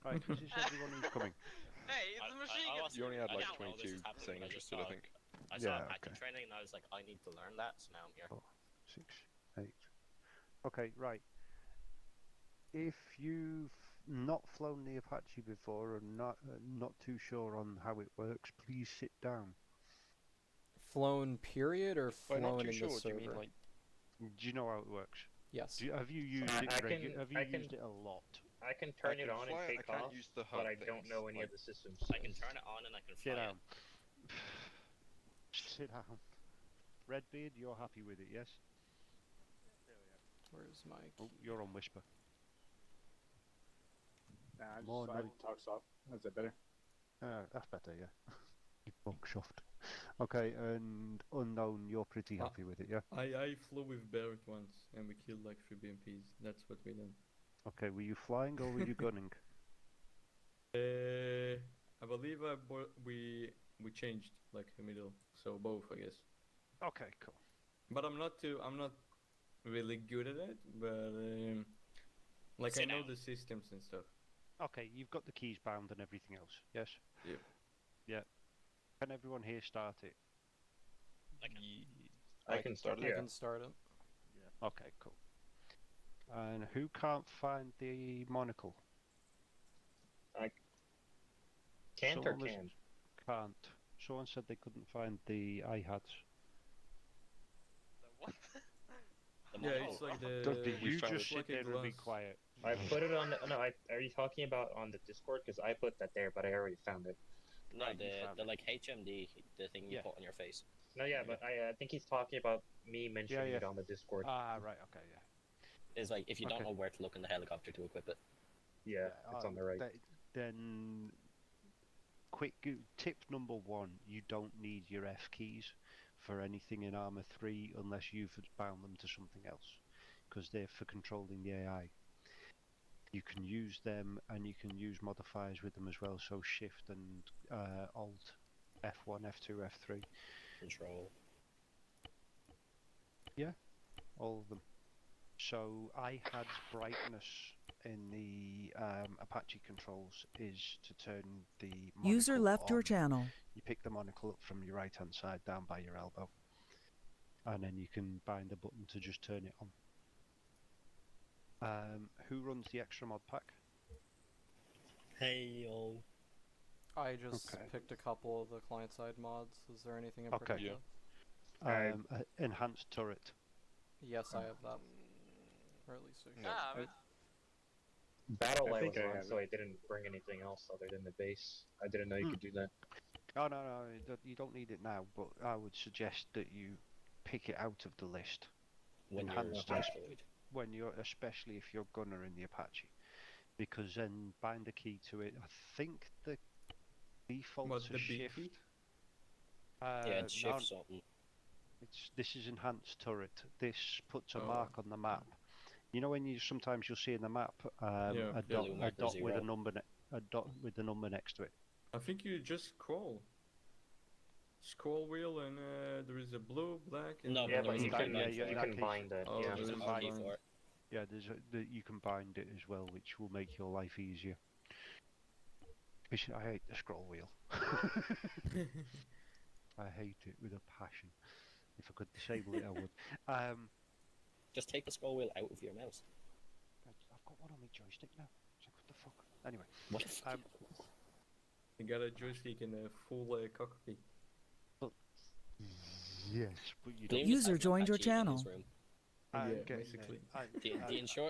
Right, is this everyone who's coming? Hey, it's a machine gun! You only had I like didn't know this 22 was happening, saying but I just interested, I saw think. I saw Yeah, Apache okay. training and I was like, I need to learn that, so now I'm here. 4, 6, 8. Okay, right. If you've not flown the Apache before and not too sure on how it works, please sit down. Flown period or By not flown too in sure, the do you server? mean like... Do you know how it works? Yes. Have you used it a lot? I can turn it can on and fly it, take I can't off, use the but HUD I don't things, know any like- of the systems. I can turn it on and I can fly Sit down. it. Sit down. Redbeard, you're happy with it, yes? Where's my key? Oh, you're on whisper. Nah, More I noise. talk soft. Is that better? That's better, yeah. You bunksoft. Okay, and Unknown, you're pretty happy with it, yeah? I flew with Barrett once and we killed like 3 BMPs. That's what we did. Okay, were you flying or were you gunning? I believe we changed like the middle, so both I guess. Okay, cool. But I'm not really good at it, but like Sit I know down. the systems and stuff. Okay, you've got the keys bound and everything else, yes? Yep. Yeah. Can everyone here start it? I I can start I it. can start it. Okay, cool. And who can't find the monocle? Can't or Someone was- can? Can't. Someone said they couldn't find the IHADs. What? The Yeah, monocle. it's like Did the. you found just it. sit there and be glass. quiet? I put it on the. No, are you talking about on the Discord? Because I put that there, but I already found it. No, Right, you found the it. like HMD, the thing you Yeah. put on your face. No, yeah, but I think he's talking about me mentioning yeah. it on the Discord. Ah, right, okay, yeah. Is like if you don't Okay. know where to look in the helicopter to equip it. Yeah, it's on the right. Then, tip number 1, you don't need your F keys for anything in Armor 3 unless you've bound them to something else, because they're for controlling the AI. You can use them and you can use modifiers with them as well, so Shift and Alt, F1, F2, F3, Control. all of them. So IHAD's brightness in the Apache controls is to turn the User monocle left your on. channel. You pick the monocle up from your right hand side down by your elbow, and then you can bind a button to just turn it on. Who runs the extra mod pack? Hey yo. I just Okay. picked a couple of the client-side mods. Is there anything in Okay. particular? Enhanced turret. Yes, I have that. Or at least I Ah, man. Battle I Light think was I on, have so I didn't bring anything else other than the base. I didn't know you could do that. Oh no, you don't need it now, but I would suggest that you pick it out of the list When you're Enhanced deployed. when you're, especially if you're gunner in the Apache, because then bind the key to it. I think the default What, to the B shift. key? Yeah, it's no, shift something. this is enhanced turret. This puts a Oh. mark on the map. You know when sometimes you'll see in the map Yeah. a Blue dot marker with a 0. number a dot with the number next to it. I think you just scroll. Scroll wheel and there is a blue, black, and No, Yeah, but but there's you a can bind you for it. can bind it. Oh, Yeah. there There's is an a R key bind. for it. Yeah, you can bind it as well, which will make your life easier. I hate the scroll wheel. I hate it with a passion. If I could disable it, I would. Just take the scroll wheel out of your mouse. I've got one on my joystick now. It's like, what the fuck? Anyway, What the fuck? You got a joystick and a full cockpit. yes, but you Gleam don't. just User has an joined your Apache in channel. his room. I'm Yeah, getting basically.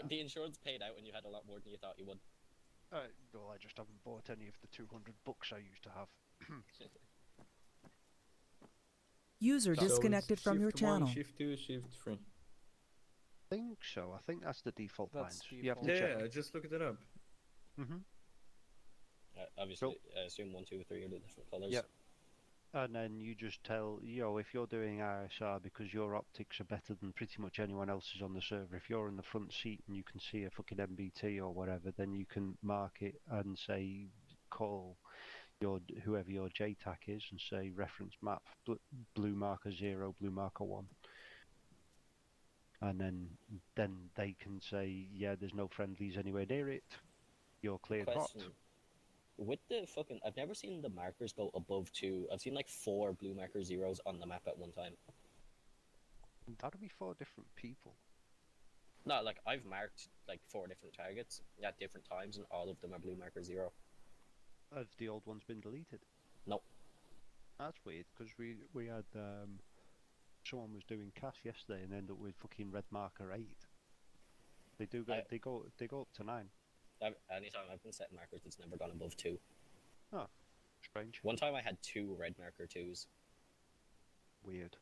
The insurance paid out and you had a lot more than you thought you would. Well, I just haven't bought any of the 200 books I used to have. User So it's disconnected from your shift 1, channel. shift 2, shift 3. I think so. I think that's the default That's binds. You have to Yeah, check. I just looked it up. Mm-hmm. Obviously, I assume 1, 2, 3 are the different colours. Yep. And then you just tell, if you're doing ISR because your optics are better than pretty much anyone else's on the server, if you're in the front seat and you can see a fucking MBT or whatever, then you can mark it and say, call whoever your JTAC is and say reference map, blue marker 0, blue marker 1. And then they can say, yeah, there's no friendlies anywhere near it. your cleared hot. Question. With the fucking, I've never seen the markers go above 2. I've seen like 4 blue marker zeros on the map at one time. That'll be 4 different people. No, like I've marked like 4 different targets at different times, and all of them are blue marker 0. Have the old ones been deleted? No. That's weird, because we had someone was doing CAS yesterday and ended up with fucking red marker 8. They do go they go up to 9. Anytime I've been setting markers, it's never gone above 2. Oh, strange. One time I had 2 red marker 2s. Weird.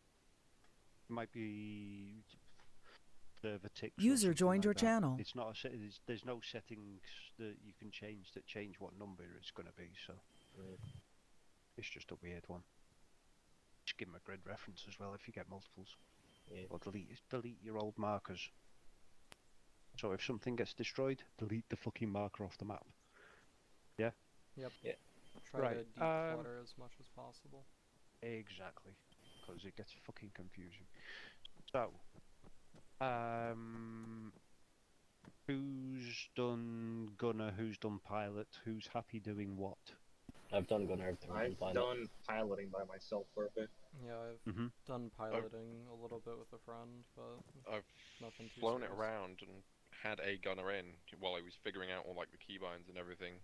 Might be server ticks. User joined your that. channel. It's not there's no settings that you can change that change what number it's going to be, so it's just a weird one. Just give them a grid reference as well if you get multiples. Yeah. Or delete your old markers. So if something gets destroyed, delete the fucking marker off the map. Yeah? Yep. Yeah. Try Right, to declutter as much as possible. Exactly. Because it gets fucking confusing. So, who's done gunner, who's done pilot, who's happy doing what? I've done gunner, I've done piloting by myself for a bit. Yeah, I've done piloting a little bit with a friend, but I've nothing too flown serious. it around and had a gunner in while I was figuring out all like the keybinds and everything.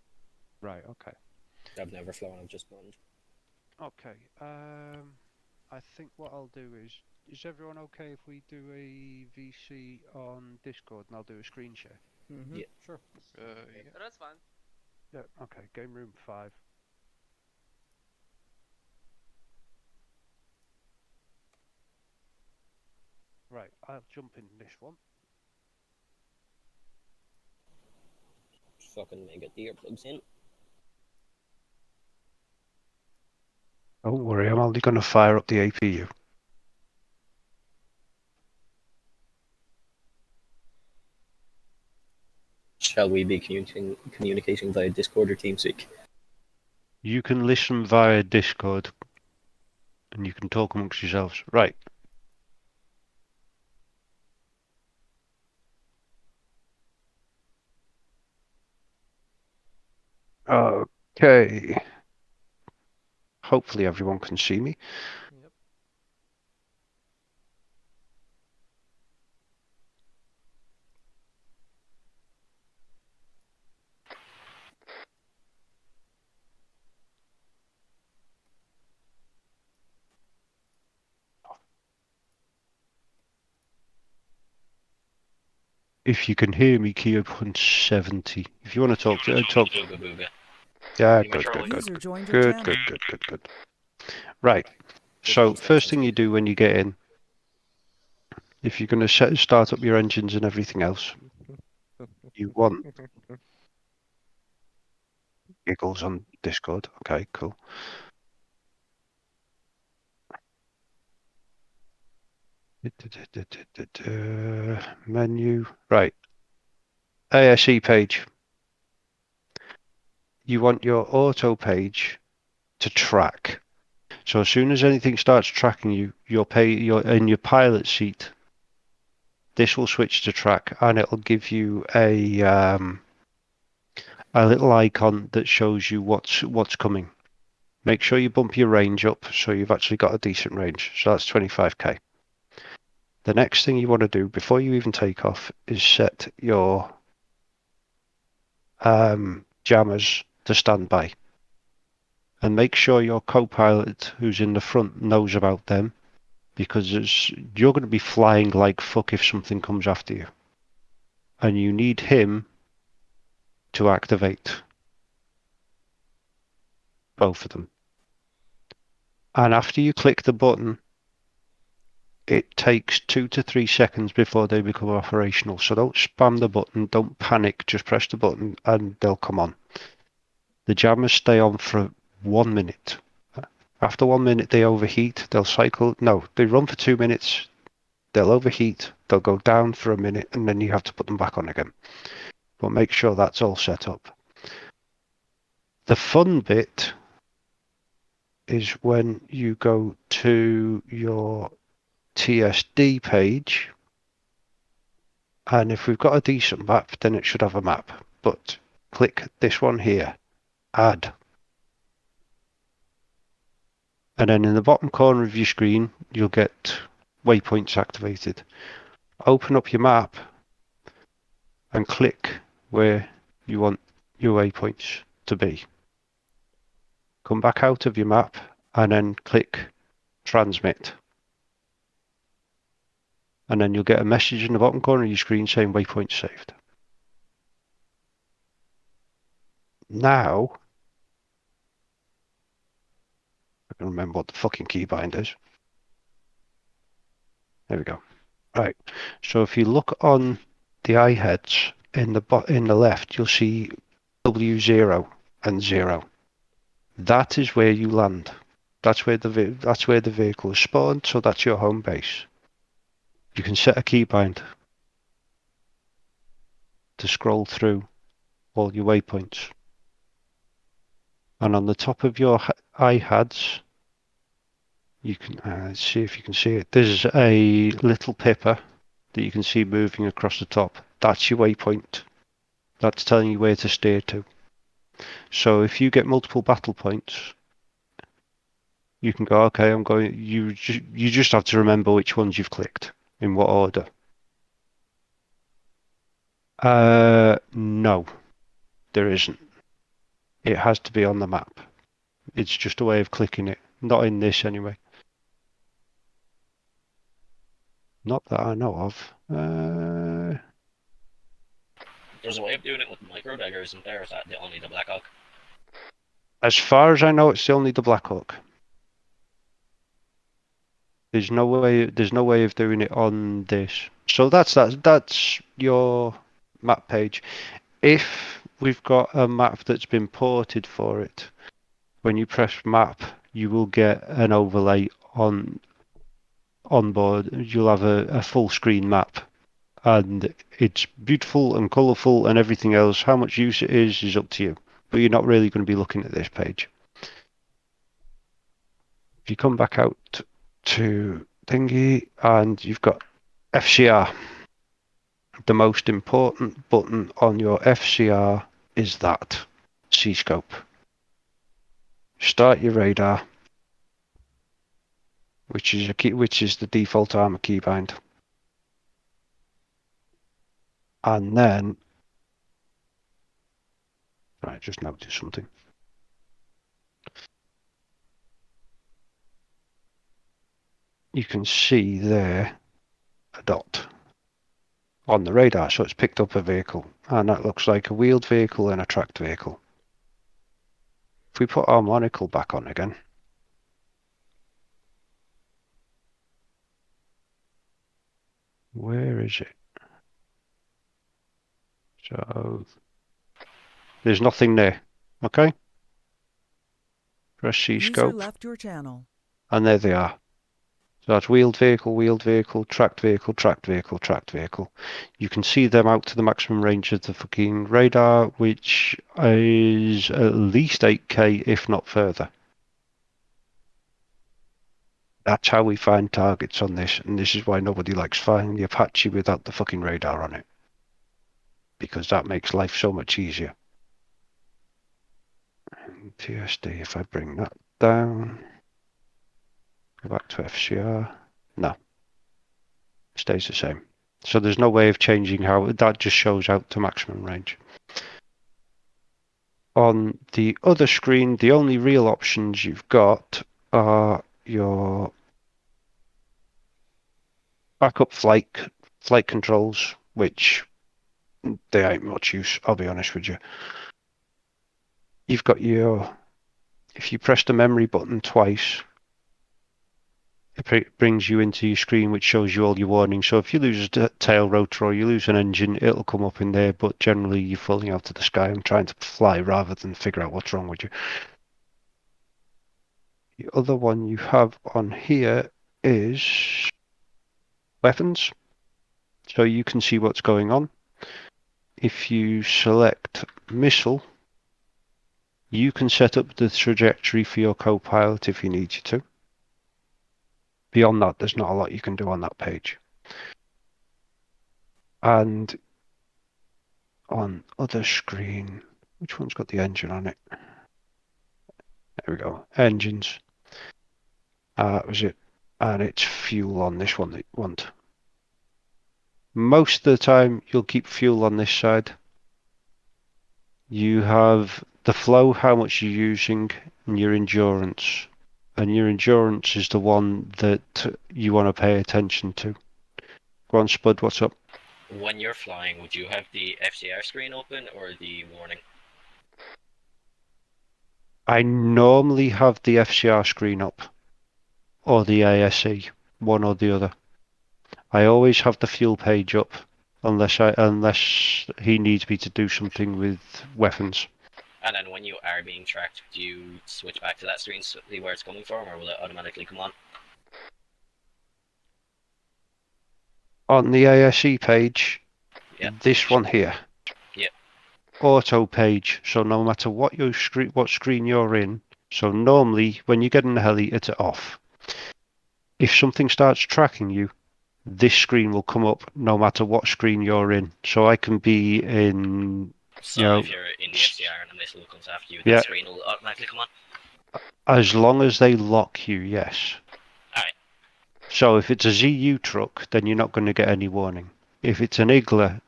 Right, okay. I've never flown, I've just gunned. Okay, I think what I'll do is everyone okay if we do a VC on Discord and I'll do a screen share? Mm-hmm. Yeah. Sure. Yeah. That's fine. Yeah, okay, game room 5. Right, I'll jump in this one. Fucking may get the earplugs in. Don't worry, I'm only going to fire up the APU. Shall we be communicating via Discord or TeamSpeak? You can listen via Discord and you can talk amongst yourselves. Right. Okay. Hopefully everyone can see me. Yep. If you can hear me, key up on 70. If you want to talk, talk. Yeah, good. User joined your channel. Good. Right. So first thing you do when you get in, if you're going to start up your engines and everything else, you want giggles on Discord. Okay, cool. Menu. Right. ASE page. You want your auto page to track. So as soon as anything starts tracking you, you're in your pilot seat. This will switch to track, and it'll give you a little icon that shows you what's coming. Make sure you bump your range up so you've actually got a decent range. So that's 25k. The next thing you want to do before you even take off is set your jammers to standby. And make sure your co-pilot who's in the front knows about them, because you're going to be flying like fuck if something comes after you. And you need him to activate both of them. And after you click the button, it takes 2 to 3 seconds before they become operational. So don't spam the button, don't panic, just press the button and they'll come on. The jammers stay on for 1 minute. After 1 minute they overheat, they'll cycle. No, they run for 2 minutes, they'll overheat, they'll go down for a minute, and then you have to put them back on again. But make sure that's all set up. The fun bit is when you go to your TSD page, and if we've got a decent map, then it should have a map. But click this one here, add. And then in the bottom corner of your screen, you'll get waypoints activated. Open up your map and click where you want your waypoints to be. Come back out of your map and then click transmit. And then you'll get a message in the bottom corner of your screen saying waypoint saved. Now, I can remember what the fucking keybind is. There we go. Right. So if you look on the eye heads in the left, you'll see W0 and 0. That is where you land. That's where the vehicle is spawned. So that's your home base. You can set a keybind to scroll through all your waypoints. And on the top of your iHads, you can see if you can see it. There's a little pipper that you can see moving across the top. That's your waypoint. That's telling you where to steer to. So if you get multiple battle points, you can go, okay, I'm going. You just have to remember which ones you've clicked in what order. No, there isn't. It has to be on the map. It's just a way of clicking it. Not in this anyway. Not that I know of. There's a way of doing it with micro beggars, isn't there? Is that only the Black Hawk? As far as I know, it's only the Black Hawk. There's no way of doing it on this. So that's your map page. If we've got a map that's been ported for it, when you press map, you will get an overlay on board. You'll have a full screen map, and it's beautiful and colourful and everything else. How much use it is up to you, but you're not really going to be looking at this page. If you come back out to thingy and you've got FCR, the most important button on your FCR is that C-scope. Start your radar, which is the default armor keybind, and then I just noticed something. You can see there a dot on the radar, so it's picked up a vehicle, and that looks like a wheeled vehicle and a tracked vehicle. If we put our monocle back on again, where is it? So there's nothing there. Okay. Press C User scope, left your channel. and there they are. So that's wheeled vehicle, tracked vehicle, tracked vehicle, tracked vehicle. You can see them out to the maximum range of the fucking radar, which is at least 8K, if not further. That's how we find targets on this, and this is why nobody likes flying the Apache without the fucking radar on it. Because that makes life so much easier. And TSD, if I bring that down, go back to FCR, no, it stays the same. So there's no way of changing how that just shows out to maximum range. On the other screen, the only real options you've got are your backup flight controls, which they ain't much use, I'll be honest with you. You've got if you press the memory button twice, it brings you into your screen, which shows you all your warnings. So if you lose a tail rotor or you lose an engine, it'll come up in there, but generally you're falling out of the sky and trying to fly rather than figure out what's wrong with you. The other one you have on here is weapons. So you can see what's going on. If you select missile, you can set up the trajectory for your co-pilot if you need you to. Beyond that, there's not a lot you can do on that page. And on other screen, Which one's got the engine on it? There we go. Engines. That was it. And it's fuel on this one that you want. Most of the time, you'll keep fuel on this side. You have the flow, how much you're using, and your endurance. And your endurance is the one that you want to pay attention to. Go on, Spud, what's up? When you're flying, would you have the FCR screen open or the warning? I normally have the FCR screen up, or the ASE, one or the other. I always have the fuel page up, unless he needs me to do something with weapons. And then when you are being tracked, do you switch back to that screen to see where it's coming from, or will it automatically come on? On the ASE page, Yeah. this one here. Yeah. Auto page. So no matter what screen you're in, so normally when you get in the heli, it's off. If something starts tracking you, this screen will come up no matter what screen you're in. So I can be in, So you know, if you're in the FCR and a missile comes after you, that yeah, screen will automatically come on? as long as they lock you, yes. Alright. So if it's a ZU truck, then you're not going to get any warning. If it's an Igla,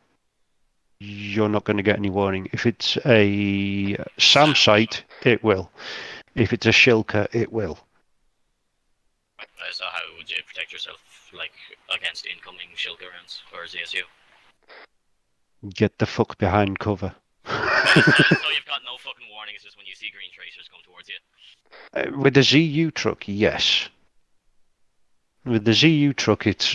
you're not going to get any warning. If it's a SAM site, it will. If it's a Shilka, it will. So how would you protect yourself, like, against incoming Shilka rounds or ZSU? Get the fuck behind cover. So you've got no fucking warning, it's just when you see green tracers come towards you? With the ZU truck, yes. With the ZU truck, it's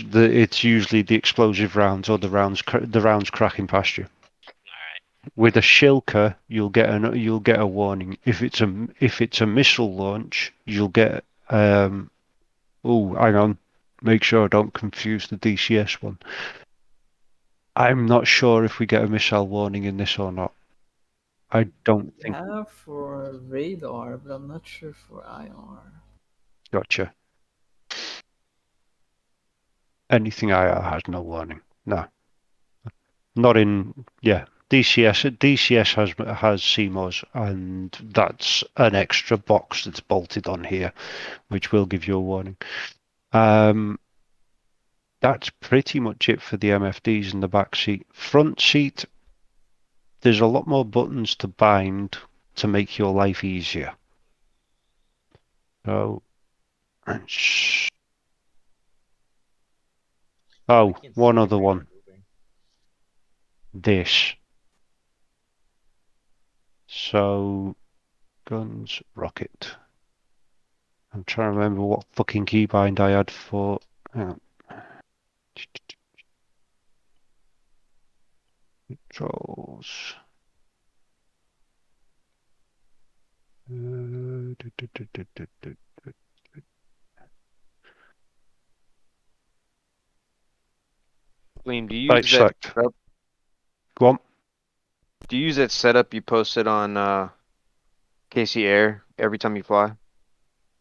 usually the explosive rounds or the rounds cracking past you. Alright. With a Shilka, you'll get a warning. If it's a missile launch, you'll get oh, hang on. Make sure I don't confuse the DCS one. I'm not sure if we get a missile warning in this or not. I don't think. Yeah, for radar, but I'm not sure for IR. Gotcha. Anything IR has no warning. No. Not in, yeah. DCS has CMOS, and that's an extra box that's bolted on here, which will give you a warning. That's pretty much it for the MFDs in the back seat. Front seat, there's a lot more buttons to bind to make your life easier. So, oh, one other one. This. So, guns, rocket. I'm trying to remember what fucking keybind I had for. Controls. Gleam, do you Site use that select. setup? Go on. Do you use that setup you posted on KC Air every time you fly?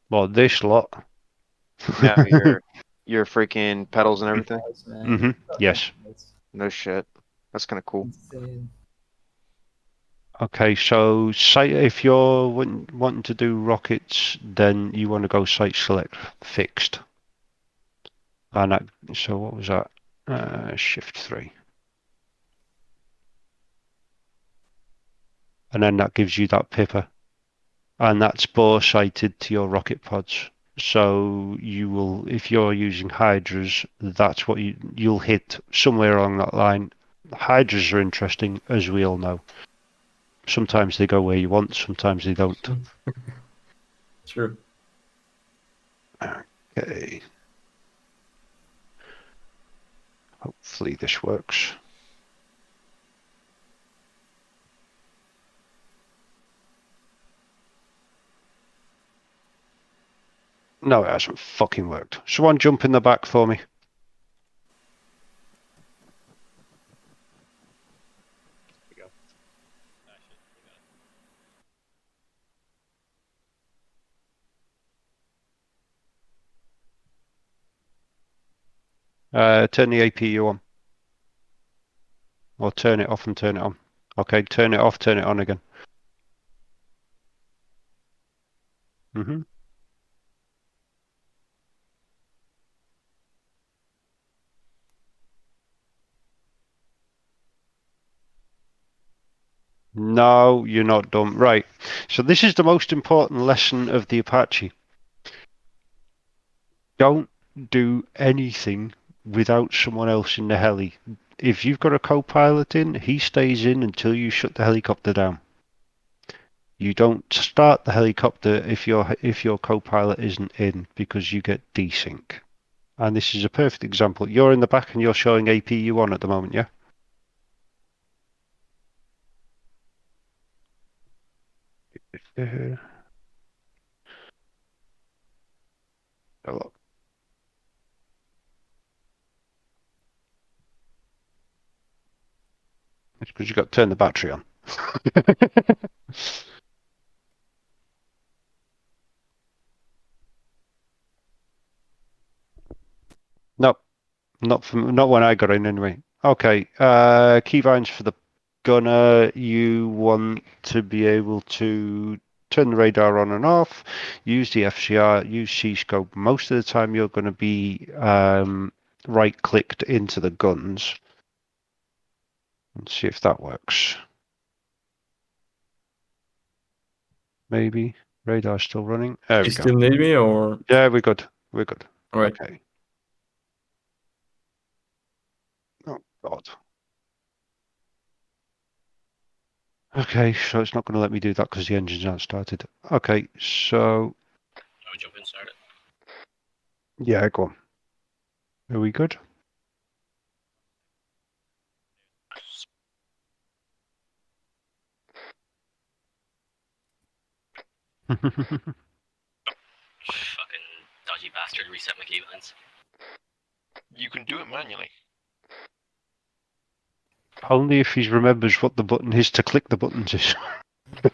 Well, this lot. No, your freaking pedals and everything? Mm-hmm. Yes. No shit. That's kind of cool. Insane. Okay, so if you're wanting to do rockets, then you want to go site select fixed. And that, so what was that? Shift 3. And then that gives you that pipper. And that's bore sighted to your rocket pods. So you will, if you're using hydras, that's what you'll hit somewhere along that line. Hydras are interesting, as we all know. Sometimes they go where you want, sometimes they don't. True. Okay. Hopefully this works. No, it hasn't fucking worked. Someone jump in the back for me. Turn the APU on. Or turn it off and turn it on. Okay, turn it off, turn it on again. Mm-hmm. No, you're not dumb. Right. So this is the most important lesson of the Apache. Don't do anything without someone else in the heli. If you've got a co-pilot in, he stays in until you shut the helicopter down. You don't start the helicopter if your co-pilot isn't in, because you get desync. And this is a perfect example. You're in the back and you're showing APU on at the moment, yeah? Hello. It's because you got to turn the battery on. No, not when I got in anyway. Okay, keybinds for the gunner. You want to be able to turn the radar on and off, use the FCR, use C-scope. Most of the time you're going to be right-clicked into the guns. Let's see if that works. Maybe. Radar's still running. There we You go. still need me or? Yeah, we're good. We're good. All right. Okay. Oh, God. Okay, so it's not going to let me do that because the engine's not started. Okay, so... I'll jump in, start it. Yeah, go on. Are we good? Fucking dodgy bastard, reset my keybinds. You can do it manually. Only if he remembers what the button is to click the buttons is.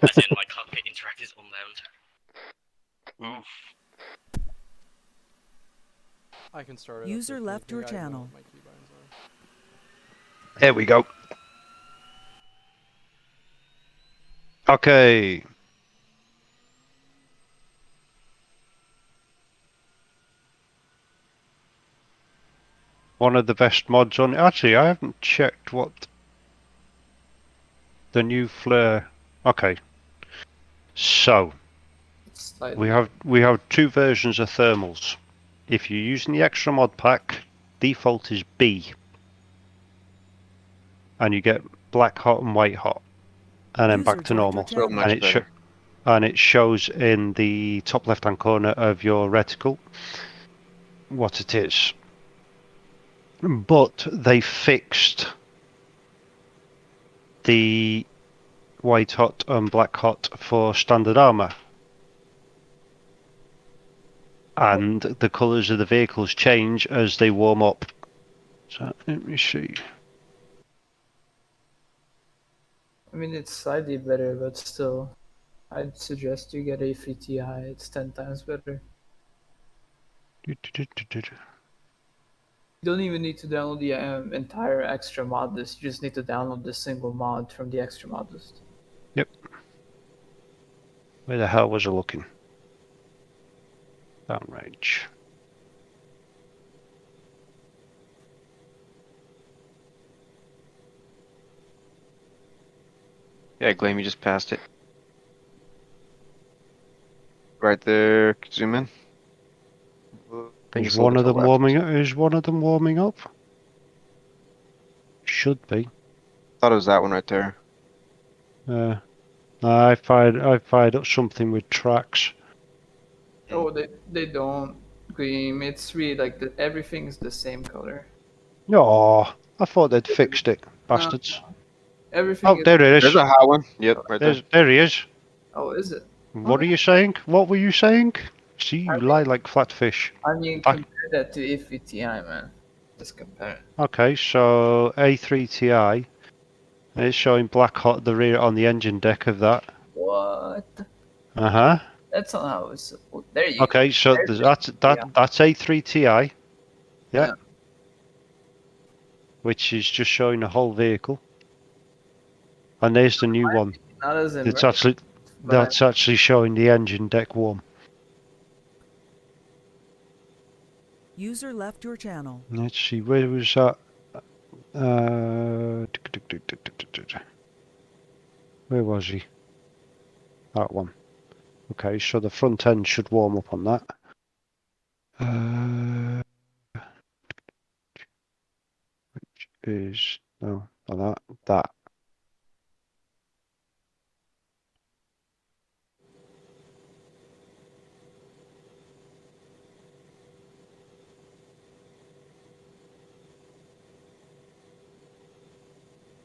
As in, my cockpit interact is unload. Oof. I can start it. up User if left anything. your I don't know channel. what my keybinds are. There we go. Okay. One of the best mods on... Actually, I haven't checked what the new flare... Okay. So, we have two versions of thermals. If you're using the extra mod pack, default is B. And you get black hot and white hot. And then User back to joined your normal. So channel. much And better. and it shows in the top left-hand corner of your reticle what it is. But they fixed the white hot and black hot for standard armor. And the colours of the vehicles change as they warm up. So let me see. I mean, it's slightly better, but still, I'd suggest you get a FTI. It's 10 times better. You don't even need to download the entire extra mod list. You just need to download the single mod from the extra mod list. Yep. Where the hell was I looking? Downrange. Yeah, Gleam, you just passed it. Right there. Zoom in. I think Is it's a little one bit of to the them left. warming up? Is one of them warming up? Should be. Thought it was that one right there. I fired up something with tracks. Oh, they don't Gleam. It's really like everything's the same color. Oh, I thought they'd fixed it, bastards. Everything Oh, is. there it is. There's a hot one. Yep, right there. There he is. Oh, is it? What are you saying? What were you saying? See, you I lie like flatfish. I mean, I- compare that to FTI, man. Just compare it. Okay, so A3TI. It's showing black hot at the rear on the engine deck of that. What? Uh-huh. That's not how it's. There you go. Okay, so There's that's A3TI. Yeah. Yeah. Which is just showing the whole vehicle. And there's the new one. Not as It's impressive. actually but that's actually showing the engine deck warm. User left your channel. Let's see, where was that? Where was he? That one. Okay, so the front end should warm up on that. Which is no, not that. That.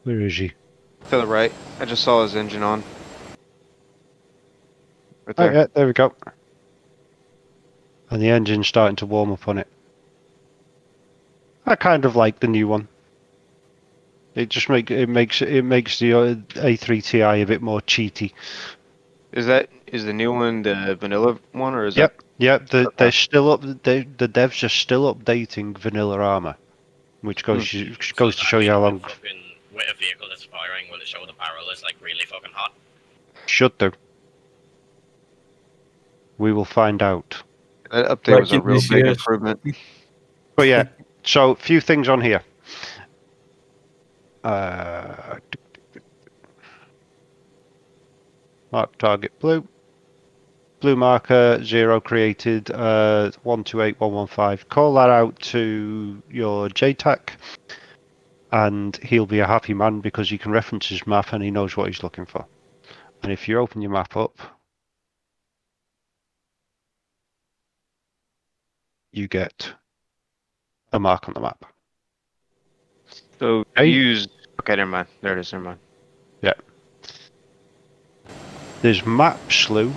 Where is he? To the right. I just saw his engine on. Right Oh there. yeah, there we go. And the engine's starting to warm up on it. I kind of like the new one. It just makes the A3Ti a bit more cheaty. Is the new one the vanilla one or is Yep, yep. Okay. They're still up. The devs are still updating vanilla armor, which goes to show you how long. With a vehicle that's firing, will it show the barrel is like really fucking hot? Should do. We will find out. that update was a real big improvement? But yeah, so a few things on here. Mark target blue. Blue marker 0 created 128115. Call that out to your JTAC and he'll be a happy man because he can reference his map and he knows what he's looking for. And if you open your map up, you get a mark on the map. So Hey. use. Okay, never mind. There it is. Never mind. Yeah. There's map slew,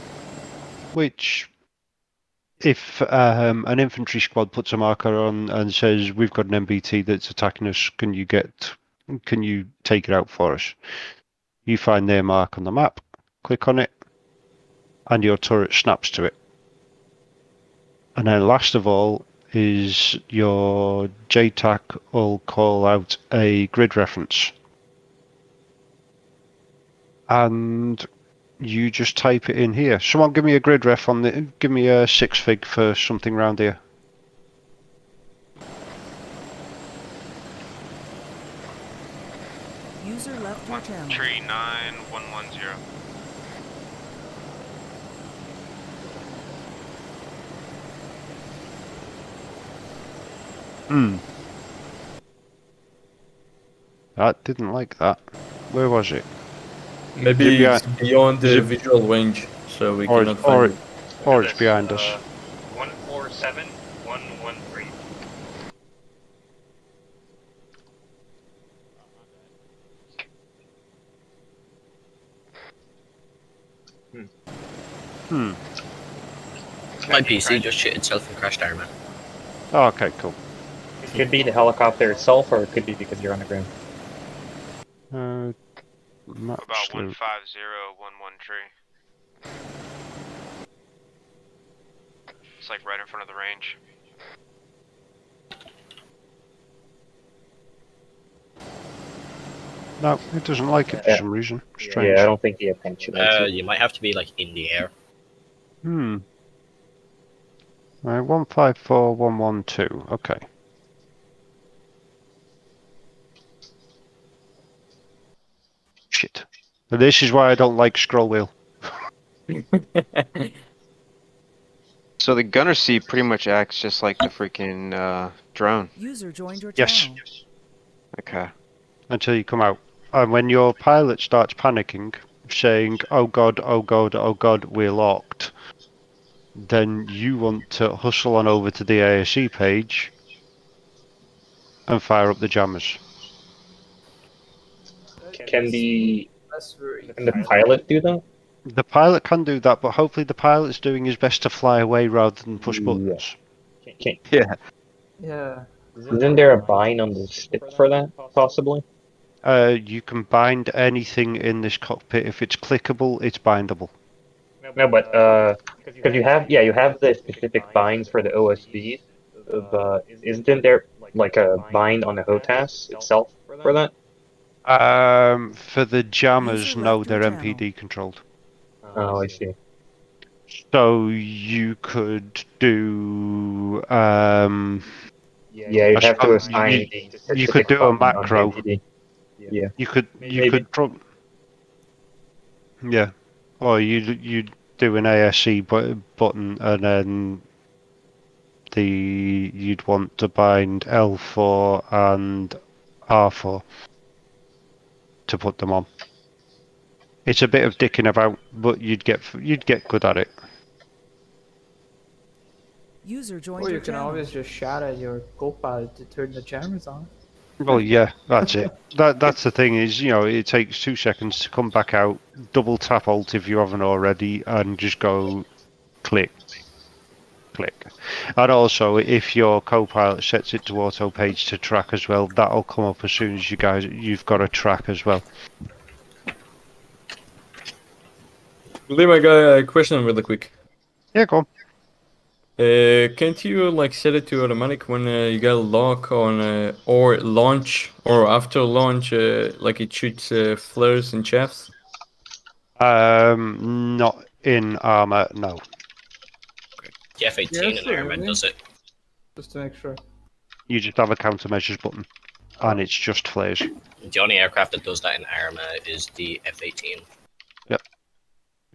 which if an infantry squad puts a marker on and says we've got an MBT that's attacking us, can you take it out for us? You find their mark on the map, click on it, and your turret snaps to it. And then last of all is your JTAC will call out a grid reference. And you just type it in here. Someone give me a grid ref on the, give me a 6 fig for something round here. User left your channel. 39110. That didn't like that. Where was it? Maybe it's beyond the it- visual range, so we Or cannot find it. Or it's behind us. 147113. My PC just shit itself and crashed armor. Oh, okay, cool. It could be the helicopter itself, or it could be because you're on the ground. Map About slew. 150113. It's like right in front of the range. No, it doesn't like it for some reason. Strange. Yeah, I don't think the attention. You might have to be like in the air. Right, 154112. Okay. Shit. But this is why I don't like scroll wheel. So the gunner seat pretty much acts just like the freaking drone. User joined your Yes. channel. Okay. Until you come out. And when your pilot starts panicking, saying, oh god, oh god, oh god, we're locked, then you want to hustle on over to the ASE page and fire up the jammers. Can the That's very pilot do that? The pilot can do that, but hopefully the pilot's doing his best to fly away rather than push buttons. Yeah. yeah. Isn't there a bind on the stick for that, possibly? You can bind anything in this cockpit. If it's clickable, it's bindable. No, but because you have the specific binds for the OSBs. Isn't there like a bind on the HOTAS itself for that? For the jammers, User no, left they're your channel. MPD controlled. Oh, I see. So you could do Yeah, you'd have to suppose assign the you could specific do a button on the macro. MPD. Yeah. You could Maybe. yeah, or you do an ASC button and then you'd want to bind L4 and R4 to put them on. It's a bit of dicking about, but you'd get good at it. User joined Or your you can channel. always just shout at your co-pilot to turn the cameras on. Well, yeah, that's it. That's the thing is, it takes 2 seconds to come back out, double tap Alt if you haven't already, and just go click, click. And also, if your co-pilot sets it to auto page to track as well, that'll come up as soon as you've got a track as well. Gleam, I got a question really quick. Yeah, go on. Can't you like set it to automatic when you got a lock on or launch or after launch like it shoots flares and chaffs? Not in armor, no. The F-18 Yeah, in armor absolutely. does it. Just to make sure. You just have a countermeasures button, and it's just flares. The only aircraft that does that in armor is the F-18. Yep.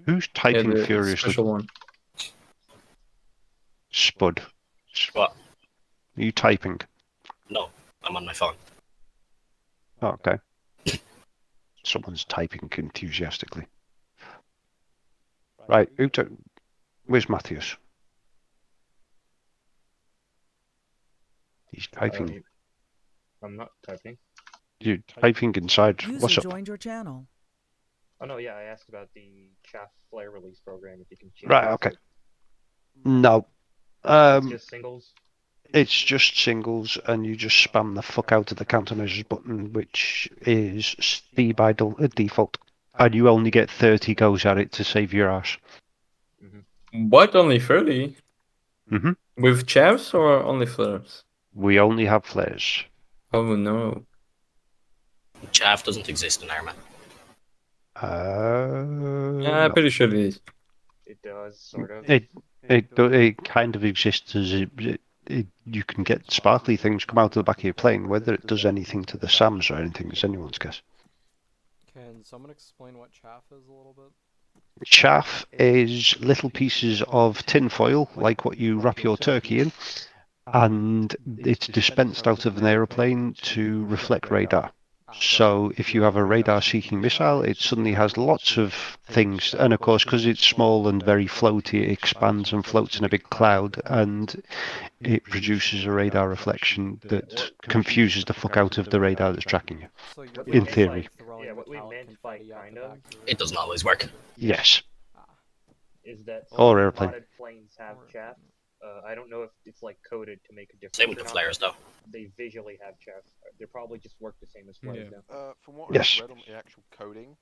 Who's typing the furiously? special one. Spud. What? Are you typing? No, I'm on my phone. Oh, okay. Someone's typing enthusiastically. Right, where's Matthias? He's typing. I'm not typing. You're typing inside. User What's up? joined your channel. Oh no, yeah, I asked about the chaff flare release program. If you can change Right, it okay. to- No. It's just singles. It's just singles, and you just spam the fuck out of the countermeasures button, which is C by default. And you only get 30 goes at it to save your ass. What? Only 30? Mm-hmm. With chaffs or only flares? We only have flares. Oh no. Chaff doesn't exist in armor. I'm No. pretty sure it is. It does, sort of. It kind of exists as you can get sparkly things come out of the back of your plane. Whether it does anything to the SAMs or anything is anyone's guess. Can someone explain what chaff is a little bit? Chaff is little pieces of tin foil, like what you wrap your turkey in, and it's dispensed out of an aeroplane to reflect radar. So if you have a radar-seeking missile, it suddenly has lots of things, and of course, because it's small and very floaty, it expands and floats in a big cloud, and it produces a radar reflection that confuses the fuck out of the radar that's tracking you. So you're In just, theory. like, throwing Yeah, what we metallic meant by confetti out kind the of back of your It doesn't always work. Yes. is that Or some airplane. modded planes have chaff. I don't know if it's like coded to make a difference. Same with or the not, flares, but though. They visually have chaff. They probably just work the same as flares now. From what Yes. I've read on the actual coding,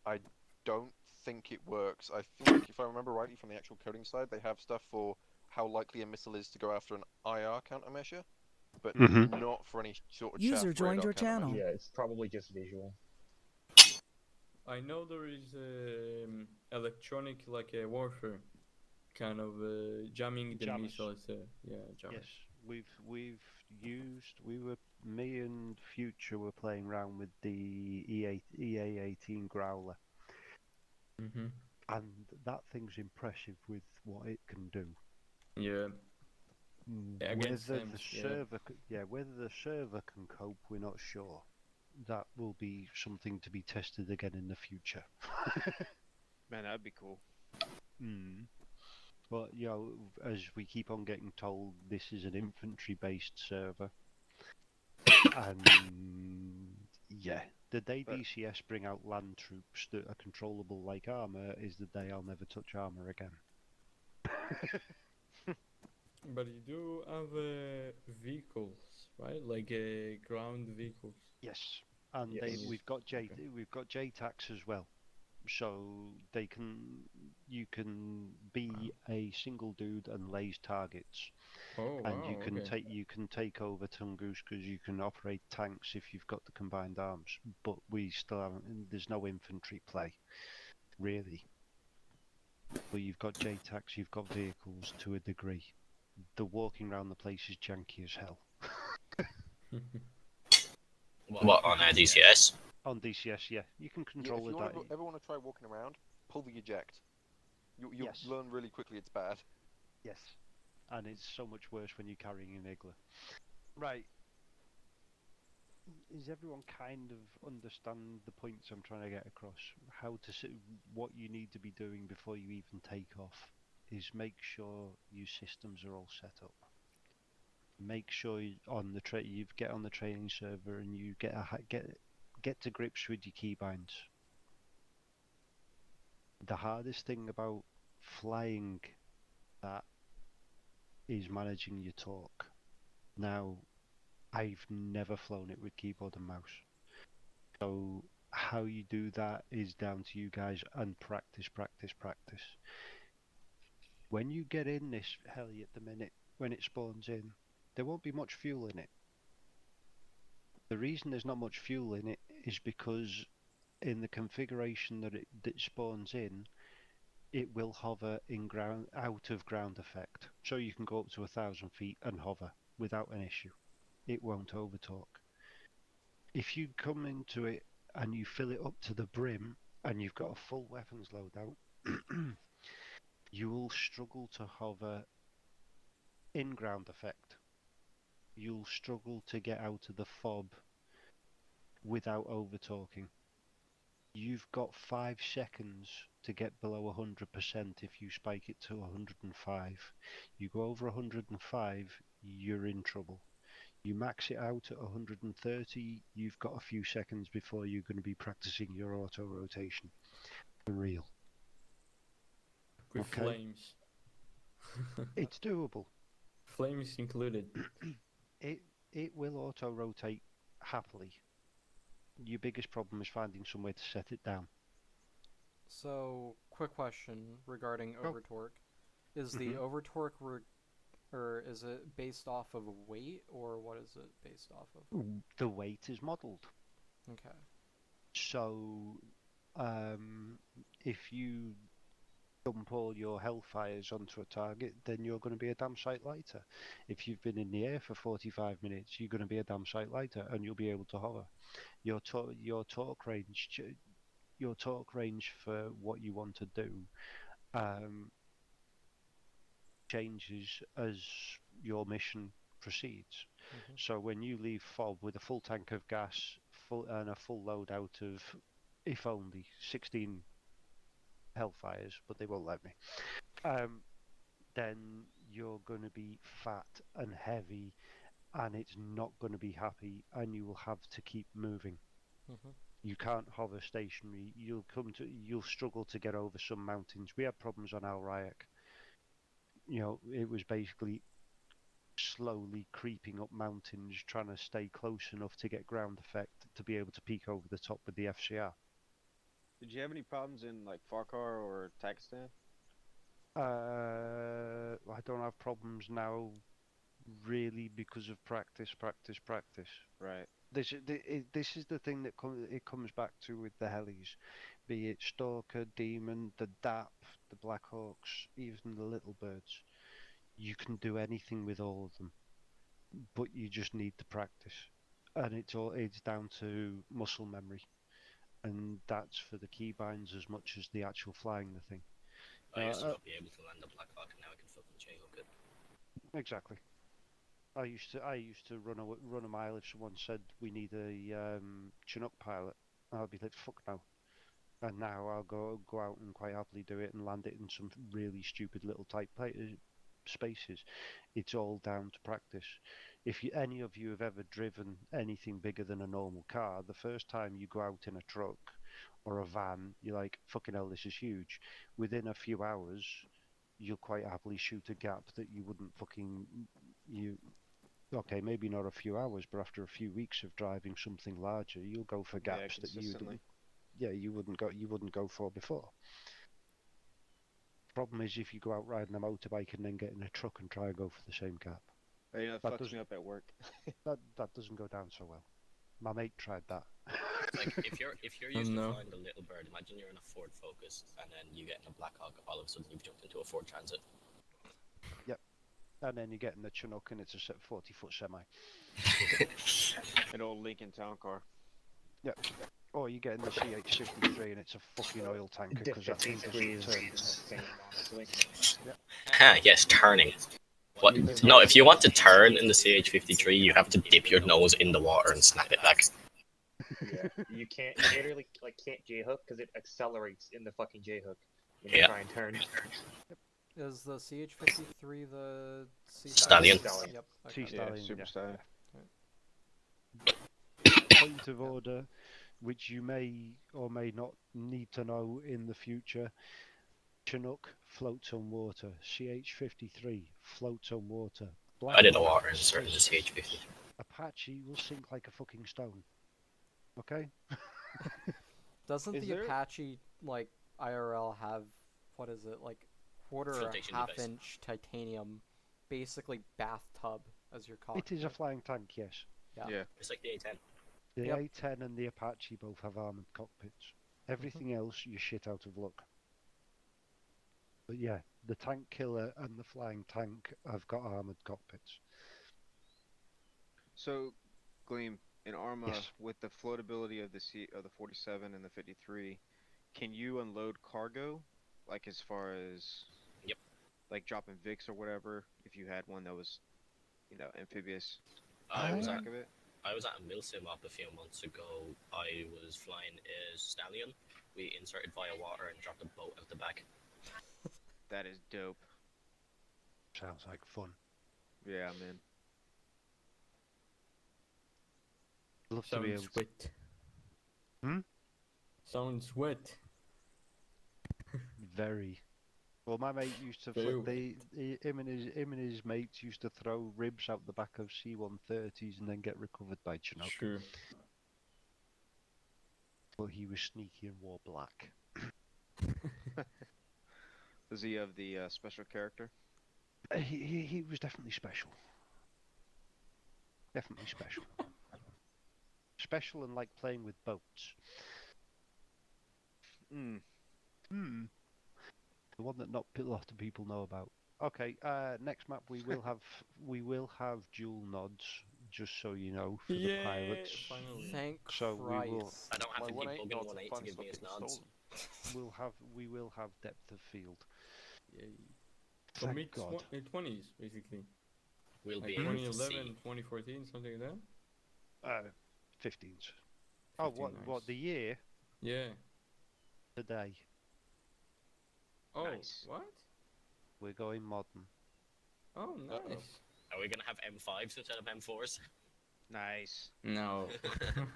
I don't think it works. I think, if I remember rightly from the actual coding side, they have stuff for how likely a missile is to go after an IR countermeasure, but not for any sort of User chaff joined radar your channel. countermeasure. Yeah, it's probably just visual. I know there is electronic like a warfare kind of jamming the Jammers. missiles. Yeah, jammers. Yes, me and Future were playing around with the EA-18 Growler, Mm-hmm. and that thing's impressive with what it can do. Yeah. Against Whether SAMs, the server, whether the server can cope, we're not sure. That will be something to be tested again in the future. Man, that'd be cool. But as we keep on getting told, this is an infantry-based server, and yeah, the day DCS bring out land troops that are controllable like armor is the day I'll never touch armor again. But you do have vehicles, right? Like ground vehicles. Yes, and we've got JTACs as well, so you can be a single dude and laze targets. Oh wow. And you can take over Tungus because you can operate tanks if you've got the combined arms. But we still haven't. There's no infantry play, really. But you've got JTACs, you've got vehicles to a degree. The walking around the place is janky as hell. What on DCS? On DCS, yeah, you can Yeah, control if you the ever want to try walking around, pull the eject. You'll Yes. learn really quickly it's bad. Yes. And it's so much worse when you're carrying an Igla. Right. Is everyone kind of understand the points I'm trying to get across? How to what you need to be doing before you even take off is make sure your systems are all set up. Make sure on the you get on the training server and you get to grips with your keybinds. The hardest thing about flying that is managing your torque. Now, I've never flown it with keyboard and mouse. So how you do that is down to you guys and practice, practice, practice. When you get in this heli at the minute, when it spawns in, there won't be much fuel in it. The reason there's not much fuel in it is because in the configuration that it spawns in, it will hover in out of ground effect. So you can go up to 1,000 feet and hover without an issue. It won't overtorque. If you come into it and you fill it up to the brim and you've got a full weapons loadout, you will struggle to hover in ground effect. You'll struggle to get out of the fob without overtorquing. You've got 5 seconds to get below 100% if you spike it to 105. You go over 105, you're in trouble. You max it out at 130, you've got a few seconds before you're going to be practicing your auto rotation. For real. With Okay. flames. It's doable. Flames included. It will auto rotate happily. Your biggest problem is finding somewhere to set it down. So, quick question regarding overtorque. Is the overtorque or is it based off of weight, or what is it based off of? The weight is modelled. Okay. So, if you dump all your hellfires onto a target, then you're going to be a damn sight lighter. If you've been in the air for 45 minutes, you're going to be a damn sight lighter, and you'll be able to hover. Your torque range for what you want to do changes as your mission proceeds. So when you leave FOB with a full tank of gas and a full load out of, if only, 16 hellfires, but they won't let me, then you're going to be fat and heavy, and it's not going to be happy, and you will have to keep moving. You can't hover stationary. You'll struggle to get over some mountains. We had problems on Al Rayek. You know, it was basically slowly creeping up mountains, trying to stay close enough to get ground effect to be able to peek over the top with the FCR. Did you have any problems in like Farkar or Pakistan? I don't have problems now, really, because of practice. Right. This is the thing that it comes back to with the helis, be it Stalker, Demon, the DAP, the Blackhawks, even the Little Birds. You can do anything with all of them, but you just need to practice, and it's down to muscle memory, and that's for the keybinds as much as the actual flying the thing. I used to not be able to land a Blackhawk, and now I can fucking J-hook it. Exactly. I used to run a mile if someone said we need a Chinook pilot. I'd be like, fuck no. And now I'll go out and quite happily do it and land it in some really stupid little tight spaces. It's all down to practice. If any of you have ever driven anything bigger than a normal car, the first time you go out in a truck or a van, you're like, fucking hell, this is huge. Within a few hours, you'll quite happily shoot a gap that you wouldn't okay, maybe not a few hours, but after a few weeks of driving something larger, you'll go for gaps that you wouldn't go for before. Problem is, if you go out riding a motorbike and then get in a truck and try and go for the same gap, It fucks me up at work. that doesn't go down so well. My mate tried that. Like if you're Oh, used to no. flying the Little Bird, imagine you're in a Ford Focus and then you get in a Black Hawk. All of a sudden you've jumped into a Ford Transit. Yep. And then you get in the Chinook and it's a 40-foot semi. An old Lincoln Town Car. Yep. Or you get in the CH-63 and it's a fucking oil tanker because that thing doesn't turn. Yes, turning. What? No, if you want to turn in the CH-53, you have to dip your nose in the water and snap it back. Yeah, you can't. You literally can't J-hook because it accelerates in the fucking J-hook when you Yeah. try and turn. Is the CH-53 the Sea Stallion. Yep. Sea Okay. Stallion, Super yeah. Stallion. Point of order, which you may or may not need to know in the future. Chinook floats on water. CH-53 floats on water. Black I did a Hawk water insert in the sinks. CH-53. Apache will sink like a fucking stone. Okay? Doesn't Is the there- Apache like IRL have what is it like quarter or Flotation half device. inch titanium, basically bathtub as your cockpit? It is a flying tank, yes. Yeah. Yeah. It's like the A-10. The Yep. A-10 and the Apache both have armored cockpits. Everything else, you're shit out of luck. But yeah, the tank killer and the flying tank have got armored cockpits. So, Gleam, in Arma, Yes. with the floatability of the 47 and the 53, can you unload cargo? Like as far as Yep. like dropping Vix or whatever, if you had one that was, amphibious. I was on the at back of it. I was at a milsim up a few months ago. I was flying a Stallion. We inserted via water and dropped a boat out the back. That is dope. Sounds like fun. Yeah, man. Love to be able Sounds to. wet. Hmm? Sounds wet. Very. Well, my mate used to him and his mates used to throw ribs out the back of C-130s and then get recovered by Chinook. Sure. But he was sneaky and wore black. Does he have the special character? He was definitely special. Definitely special. Special and like playing with boats. Hmm. The one that not a lot of people know about. Okay, next map we will have dual nods, just so you know, for the pilots. Finally. Thank So we Christ. will I don't have My to keep 1.8 bugging nods 1.8 to finally give me his stopped nods. getting stolen. we will have depth of field. Yay. So Thank mid God. 20s, basically. We'll Like be able to 2011, see. 2014, something like that? 15s. Oh, 15, what nice. the year? Yeah. Today. Oh, Nice. what? We're going modern. Oh, nice. Are we gonna have M5s instead of M4s? Nice. No.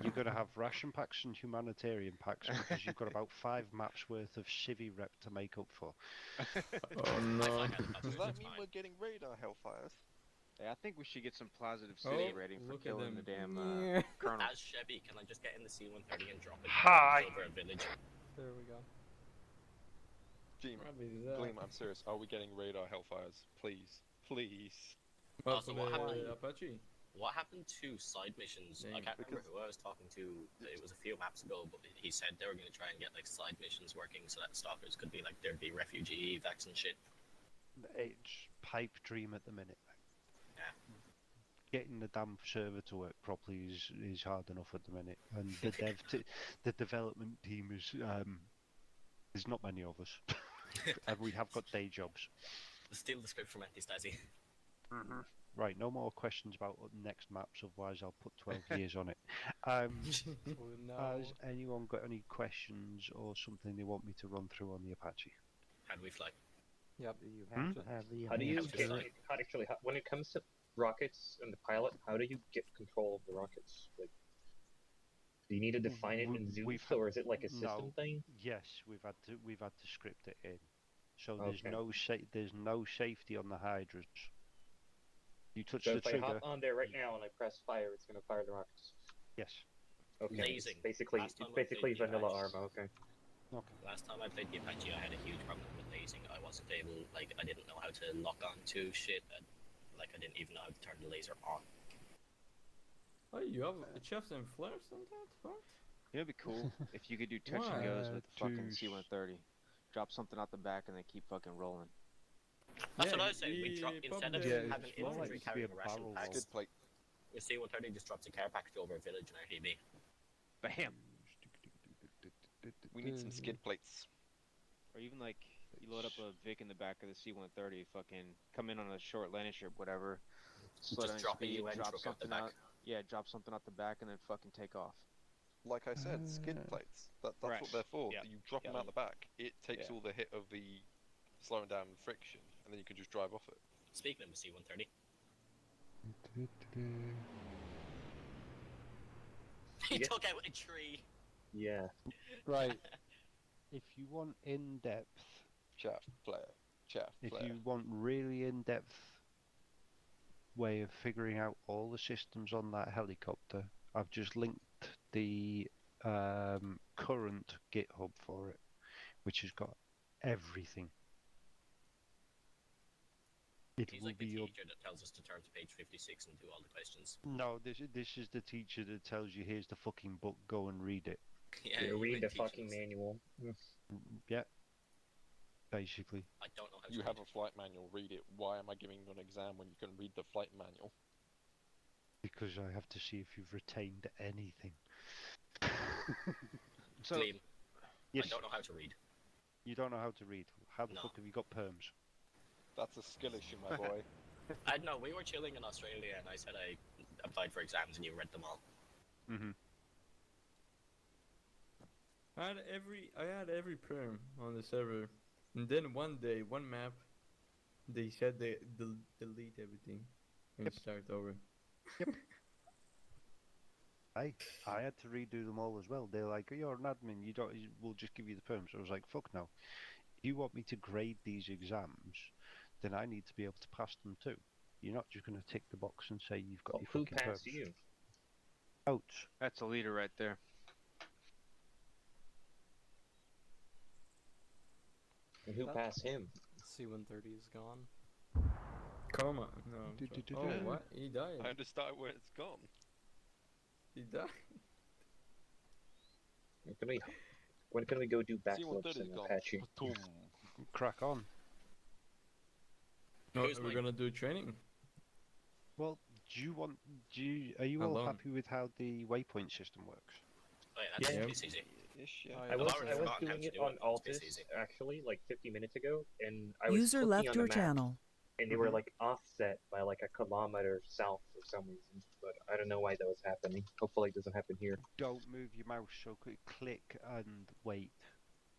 You're going to have ration packs and humanitarian packs because you've got about 5 maps worth of civvy rep to make up for. Oh, no. Does that mean we're getting radar hellfires? Yeah, I think we should get some positive city Oh, rating for look at killing the them. damn Yeah. colonel. As Chevy, can I just get in the C-130 and drop it Hi. over a village? There we go. Gleam, I'm serious. Are we getting radar hellfires? Please. Please. What, Also, for what the happened? Apache? What happened to side missions? I Dang. can't remember Because- who I was talking to. It was a few maps ago, but he said they were going to try and get like side missions working so that stalkers could be like there'd be refugee evacs and shit. It's pipe dream at the minute. Yeah. Getting the damn server to work properly is hard enough at the minute, and the development team is there's not many of us, and we have got day jobs. Steal the script from Anti-Stasi. Right, no more questions about next maps, otherwise I'll put 12 years on it. Um, Oh no. Has anyone got any questions or something they want me to run through on the Apache? How'd we fly? Yep. You have to have the How do you Have to fly. when it comes to rockets and the pilot, how do you get control of the rockets? Like, do you need to define it in Zeus, or is it like a system thing? Yes, we've had to script it in. So there's Okay. there's no safety on the hydras. You touch So the if I trigger. hop on there right now and I press fire, it's gonna fire the rockets. Yes. Okay. Lasing. It's basically Last time I played the vanilla Apache. armor. Okay. Okay. Last time I played the Apache, I had a huge problem with lasing. I wasn't able, like, I didn't know how to lock on to shit. Like, I didn't even know how to turn the laser on. Oh, you have chefs and flares on that? What? It'd be cool if you could do touch and Why? goes with the fucking To C-130. Drop something out the back and then keep fucking rolling. That's Yeah, what I was saying. We drop instead of yeah, having it's more like infantry to be a carrying ration barrel packs. Skid plate. The C-130 just drops a care package over a village in RTB. Bam. We need some skid plates. Or even like you load up a Vic in the back of the C-130, fucking come in on a short landing strip, whatever. Slow Just down drop a speed, UN drop truck out the something back. out. Yeah, drop something out the back and then fucking take off. Like I said, skid plates. That's Right. what they're for. Yeah. You drop them Yeah. out the back. It takes Yeah. all the hit of the slowing down friction, and then you can just drive off it. Speaking of the C-130, he Yeah. took out a tree. Yeah. Right. If you want in-depth, Chaff flare. Chaff if flare. you want really in-depth way of figuring out all the systems on that helicopter, I've just linked the current GitHub for it, which has got everything. It He's will like the be up. teacher that tells us to turn to page 56 and do all the questions. No, this is the teacher that tells you here's the fucking book, go and read it. Yeah, You you read ain't the teaching fucking us. manual. Yeah, basically. I don't know how to You read. have a flight manual, read it. Why am I giving you an exam when you can read the flight manual? Because I have to see if you've retained anything. So Gleam, Yes, I don't know how to read. you don't know how to read. How the No. fuck have you got perms? That's a skill issue, my boy. I know, we were chilling in Australia and I said I applied for exams and you read them all. Mm-hmm. I had every perm on the server, and then one day, one map, they said they delete everything and start over. I had to redo them all as well. They're like, you're an admin, we'll just give you the perms. I was like, fuck no. If you want me to grade these exams, then I need to be able to pass them too. You're not just going to tick the box and say you've got Well, your who fucking passed perms. you? Ouch. that's a leader right there. And who That- passed him? C-130 is gone. Karma. No. I'm sorry. Oh, what? He died. I understand where it's gone. He died. When can we go do backflips C-130's in gone. Apache? Boom. Crack on. No, Who's we're like- gonna do training. Well, are you all Alone. happy with how the waypoint system works? Oh yeah, that's Yeah. pretty easy. Ish, yeah. Oh, I yeah, was that's already I was forgotten how doing to it do on it, but it's Altus easy. actually like 50 minutes ago, and I was User clicking left on your the maps, channel. and they were like offset by like a kilometer south for some reason, but I don't know why that was happening. Hopefully it doesn't happen here. Don't move your mouse, so click and wait.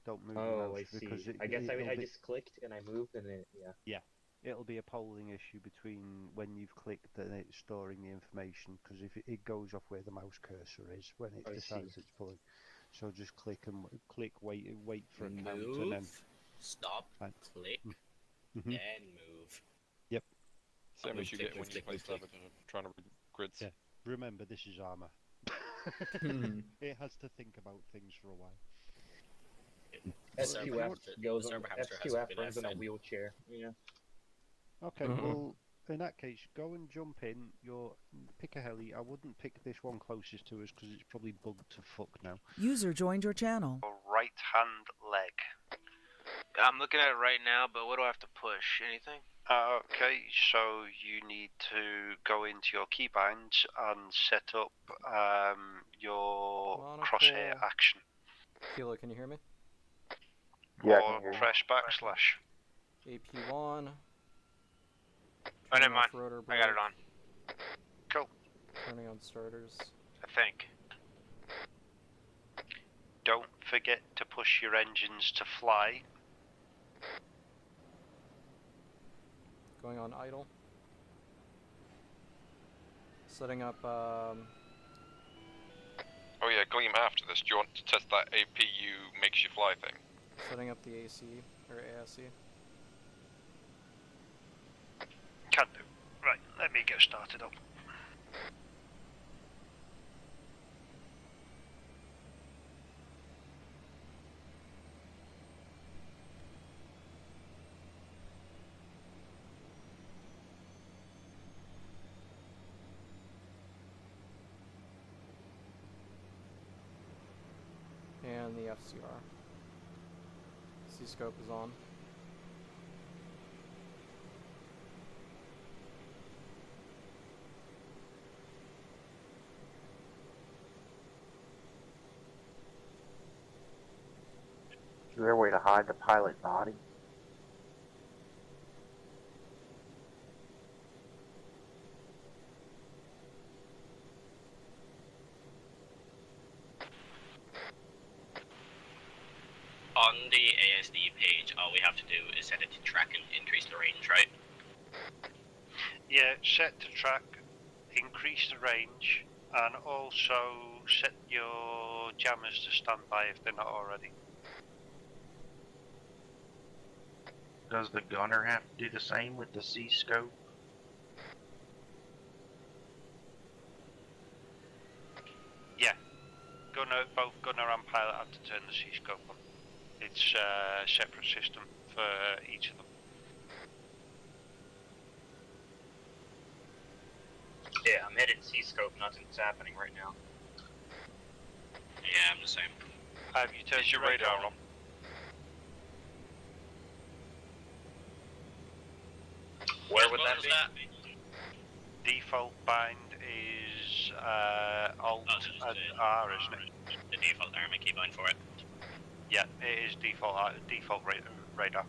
Don't move your Oh, mouse I see. because I guess it'll I be, just clicked and I moved and it, yeah. it'll be a polling issue between when you've clicked and it's storing the information, because if it goes off where the mouse cursor is when it I decides see. it's pulling. So just click and wait for a count, Move, and then stop, Right. click, Mhm. then move. Same move, issue you click, get when move, you click, play move, click. Savage and trying to read grids. Yeah. Remember, this is armor. Hmm. It has to think about things for a while. The SQF server hamster- goes the on. server hamster has SQF been runs in a fed. wheelchair. Yeah. Okay, Uh-huh. well, in that case, go and jump in. Pick a heli. I wouldn't pick this one closest to us because it's probably bugged to fuck now. User joined your channel. Right hand leg. I'm looking at it right now, but what do I have to push? Anything? Okay, so you need to go into your keybinds and set up your crosshair Monocle. action. Kilo, can you hear me? Yeah, I or can hear you. press backslash. AP1. Oh, never turning mind. off rotor I got it brake, on. Cool. Turning on starters. I think. Don't forget to push your engines to fly. Going on idle. Setting up Oh yeah, Gleam, after this, do you want to test that APU makes you fly thing? setting up the AC or ASC. Can do. Right, let me get started up. and the FCR. C-scope is on. Is there a way to hide the pilot body? On the ASD page, all we have to do is set it to track and increase the range, right? Yeah, set to track, increase the range, and also set your jammers to standby if they're not already. Does the gunner have to do the same with the C-scope? Yeah, both gunner and pilot have to turn the C-scope on. It's a separate system for each of them. Yeah, I'm hitting C-scope, nothing's happening right now. Yeah, I'm the same. Have you turned your radar on? Where would that be? Default bind is Alt and R, isn't it? The default army keybind for it. Yeah, it is default radar.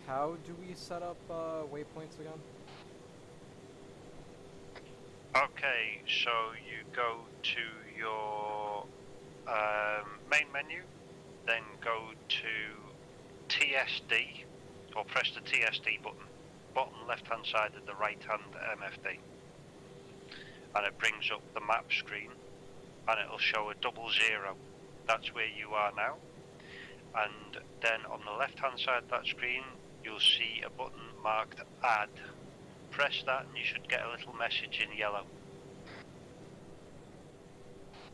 How do we set up waypoints again? Okay, so you go to your main menu, then go to TSD, or press the TSD button, bottom left hand side of the right hand MFD, and it brings up the map screen, and it'll show a 00. That's where you are now, and then on the left hand side of that screen you'll see a button marked Add. Press that and you should get a little message in yellow.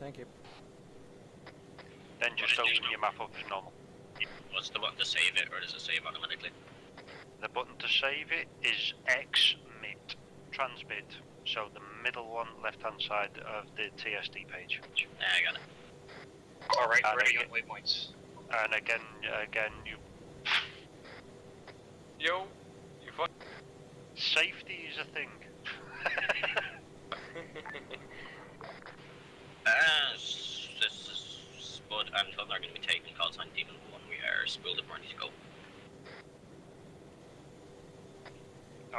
Thank you. Then just open your map up as normal. What's the button to save it, or does it save automatically? The button to save it is XMIT, transmit, so the middle one, left hand side of the TSD page. Yeah, I got it. Alright, And ready again, on waypoints. And again, you... Yo, you fuck. Safety is a thing. Spud and Thunder are going to be taking call sign Demon 1. We are spooled at ready to go.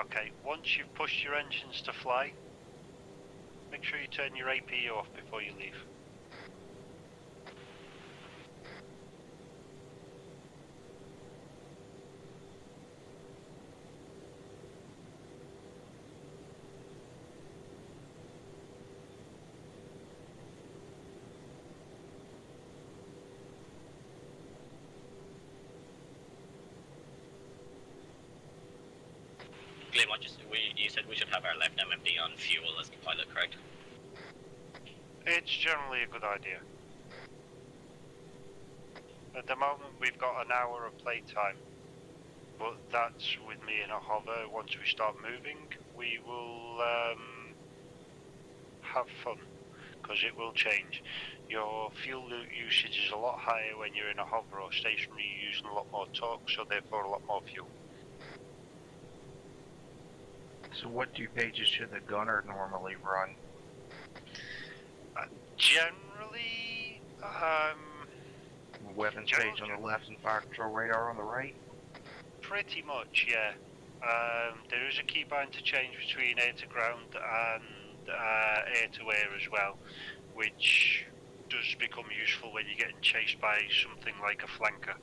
Okay, once you've pushed your engines to fly, make sure you turn your AP off before you leave. Gleam, you said we should have our left MFD on fuel as the pilot, correct? It's generally a good idea. At the moment we've got an hour of playtime, but that's with me in a hover. Once we start moving, we will have fun, because it will change. Your fuel usage is a lot higher when you're in a hover or stationary. You're using a lot more torque, so therefore a lot more fuel. So what 2 pages should the gunner normally run? Generally, Weapons page on the left and fire control radar on the right? pretty much, yeah. There is a keybind to change between air to ground and air to air as well, which does become useful when you're getting chased by something like a flanker.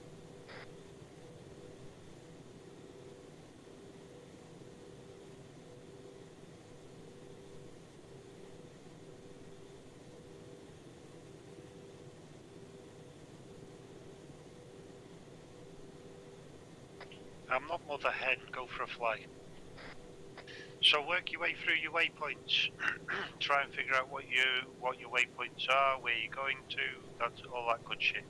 I'm not Mother Hen, go for a fly. So work your way through your waypoints. Try and figure out what your waypoints are, where you're going to, that's all that good shit.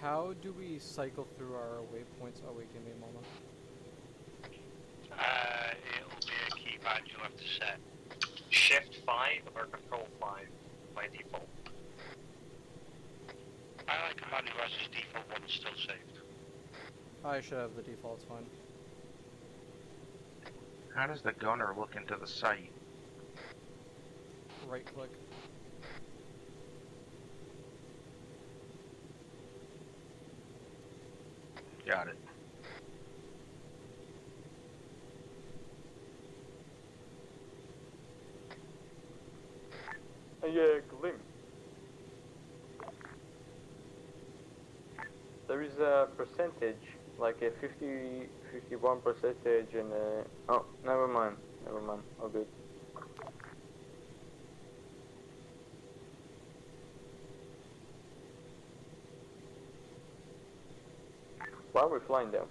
How do we cycle through our waypoints? Oh wait, give me a moment. It'll be a keybind you'll have to set. Shift 5 or Control 5 by default. I like a man who has his default one still saved. I should have the defaults fine. How does the gunner look into the sight? Right click. Got it. Yeah, Gleam. There is a percentage, like a 51 percentage in a... Oh, never mind, all good. Why are we flying them?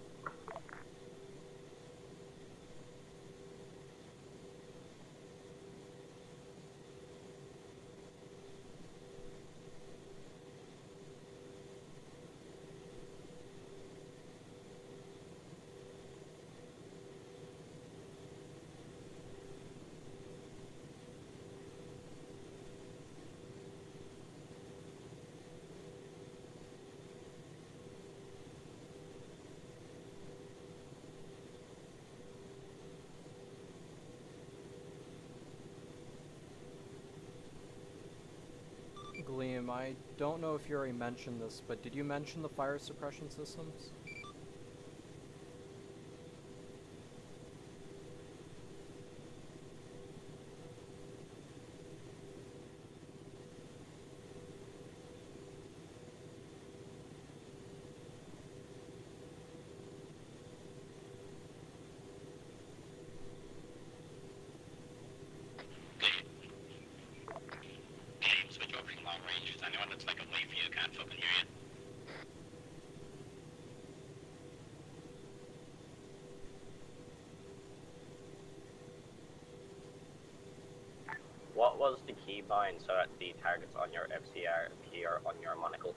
Gleam, I don't know if you already mentioned this, but did you mention the fire suppression systems? Gleam, switch over from long range, because anyone that's like away from you can't fucking hear you. What was the keybind so that the targets on your FCR appear on your monocle?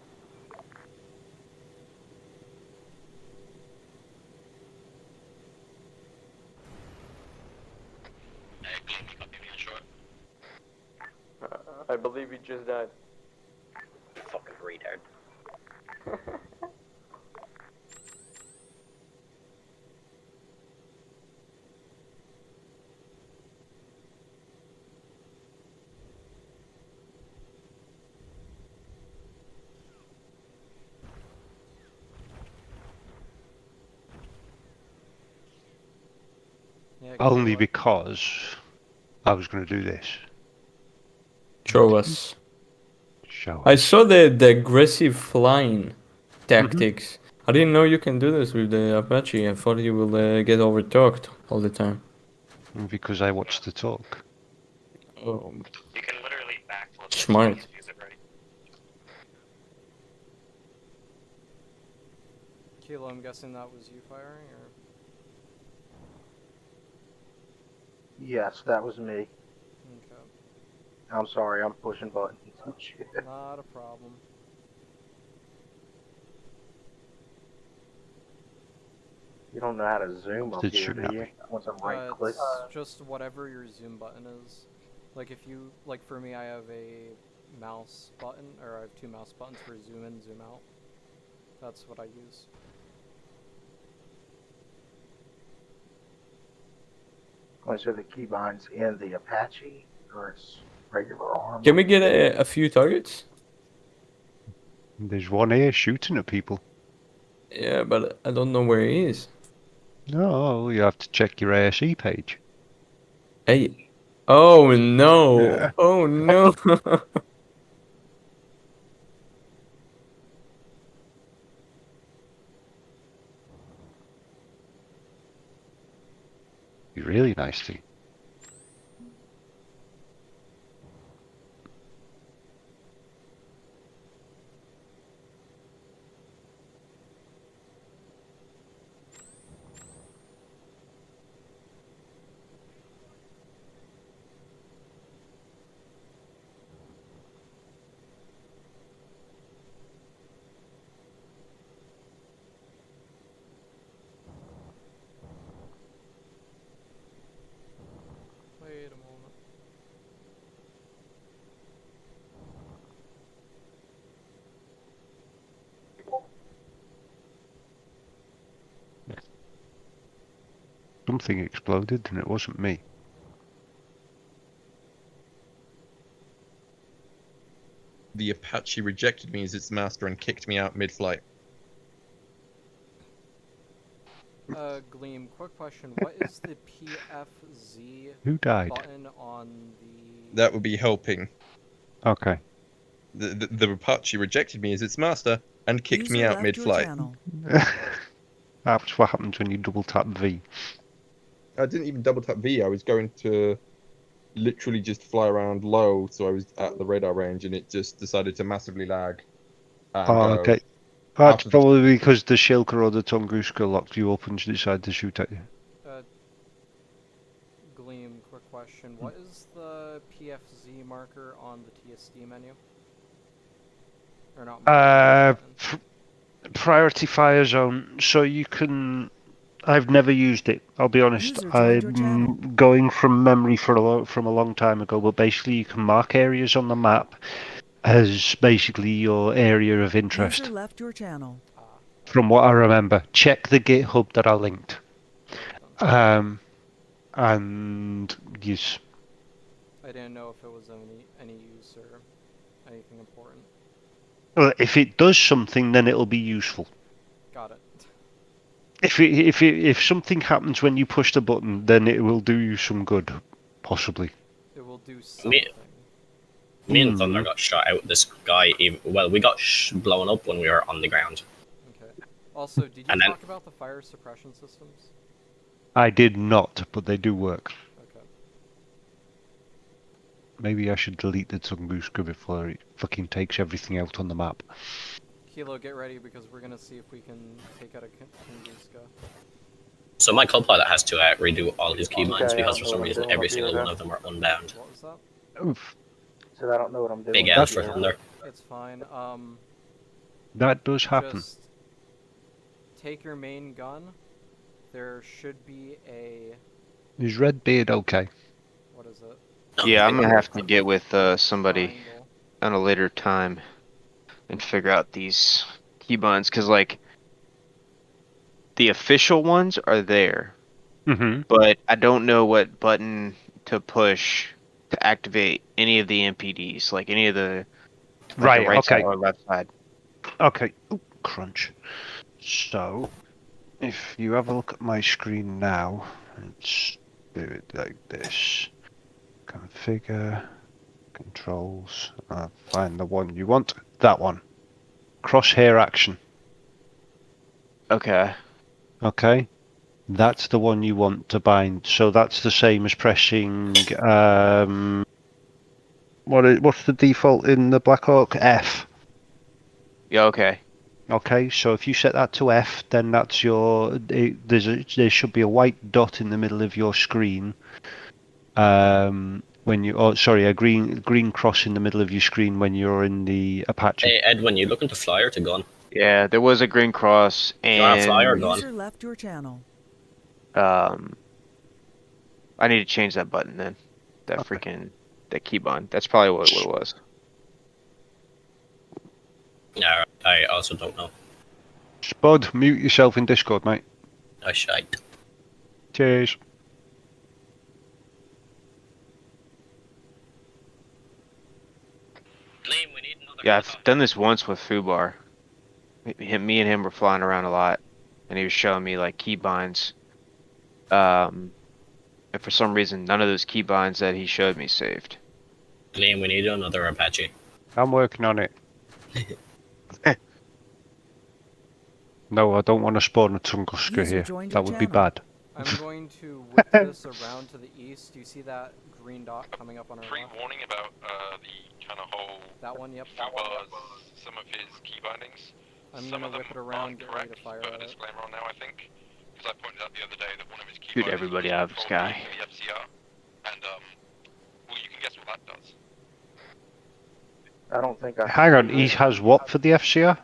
Gleam, you got me on short. I believe he just died. Fucking retard. Yeah, Only because I was going to do this. Show us. Show I us. saw the aggressive flying tactics. I didn't know you can do this with the Apache. I thought you will get overtalked all the time. Because I watched the talk. Oh, You can literally backflip. smart. Use it right. Kilo, I'm guessing that was you firing, or? Yes, that was me. Okay. I'm sorry, I'm pushing buttons. Oh, shit. Not a problem. You don't know how to zoom up Did here, shoot do at you? me. Once I'm right click. It's just whatever your zoom button is. Like if you, like for me, I have a mouse button, or I have 2 mouse buttons for zoom in, zoom out. That's what I use. So the keybinds in the Apache or it's regular armor? Can we get a few targets? There's one here shooting at people. Yeah, but I don't know where he is. No, you have to check your ASE page. Hey. Oh no! Yeah. Oh no! Be really nice to you. Wait a moment. Something exploded and it wasn't me. The Apache rejected me as its master and kicked me out mid-flight. Gleam, quick question. What is the PFZ Who died? button on the... That would be helping. Okay. The Apache rejected me as its master and kicked me User out left your mid-flight. channel. That's what happens when you double tap V. I didn't even double tap V. I was going to literally just fly around low, so I was at the radar range, and it just decided to massively lag and Oh, go. okay. That's After the probably because the Shilker or the Tunguska locked you up and decided to shoot at you. Gleam, quick question. What is the PFZ marker on the TSD menu? Or not marker, button. Priority fire zone. So you can. I've never used it. I'll be honest. User joined your channel. I'm going from memory from a long time ago. But basically, you can mark areas on the map as basically your area of interest. User left your channel. From what I remember, check the GitHub that I linked. And yes. I didn't know if it was any use or anything important. Well, if it does something, then it'll be useful. Got it. If something happens when you push the button, then it will do you some good, possibly. It will do something. Me and Thunder got shot out. This guy, well, we got blown up when we were on the ground. Okay. Also, did you talk about the fire suppression systems? I did not, but they do work. Okay. Maybe I should delete the Tunguska before it fucking takes everything out on the map. Kilo, get ready because we're gonna see if we can take out a Tunguska. So my co-pilot has to redo all his keybinds because for some reason every single one of them are unbound. What was that? Oof. So I don't know what I'm doing. Big L for Thunder. It's fine. That does happen. Just take your main gun. There should be a... Is Redbeard okay? What is it? Yeah, I'm gonna have to get with somebody on a later time and figure out these keybinds, because like the official ones are there, but I don't know what button to push to activate any of the MPDs, like any of the the right side or left side. Okay. Ooh, crunch. So, if you have a look at my screen now, let's do it like this. Configure, controls, find the one you want. That one. Crosshair action. Okay. Okay. That's the one you want to bind. So that's the same as pressing What's the default in the Black Hawk? F. Yeah, okay. Okay, so if you set that to F, then that's there should be a white dot in the middle of your screen. Sorry, a green cross in the middle of your screen when you're in the Apache. Hey, Edwin, you looking to fly or to gun? Yeah, there was a green cross You want to fly or and gun? User left your channel. I need to change that button then. That Okay. that keybond. That's probably what it was. Yeah, I also don't know. Spud, mute yourself in Discord, mate. I shite. Cheers. Gleam, we need another Yeah, I've keyboard. done this once with Fubar. Me and him were flying around a lot, and he was showing me like keybinds. And for some reason, none of those keybinds that he showed me saved. Gleam, we need another Apache. I'm working on it. No, I don't want to spawn a Tunguska User here. joined That your would be channel. bad. I'm going to whip this around to the east. Do you see that green dot coming up on our left? Pre-warning about the kind of whole That one, yep. Fubar's, some of his key bindings. I'm Some gonna of them whip it around, aren't get ready correct. to fire Put a at it. disclaimer on now, I think, because I pointed out the other day that one of his key Shoot bindings everybody was out of the Control sky. V for the FCR, and well, you can guess what that does. I don't think I can Hang on, see he it. has what for the FCR?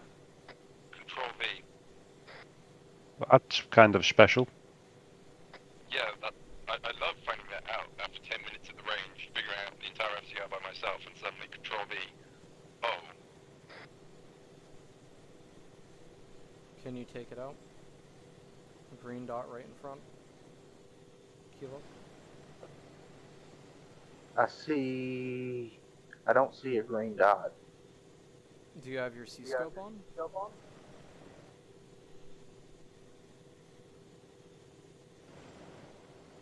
Control V. That's kind of special. Yeah, I love finding that out after 10 minutes at the range, figuring out the entire FCR by myself, and suddenly Control V. Oh. Can you take it out? Green dot right in front. Kilo. I don't see a green dot. Do you have your C-scope on?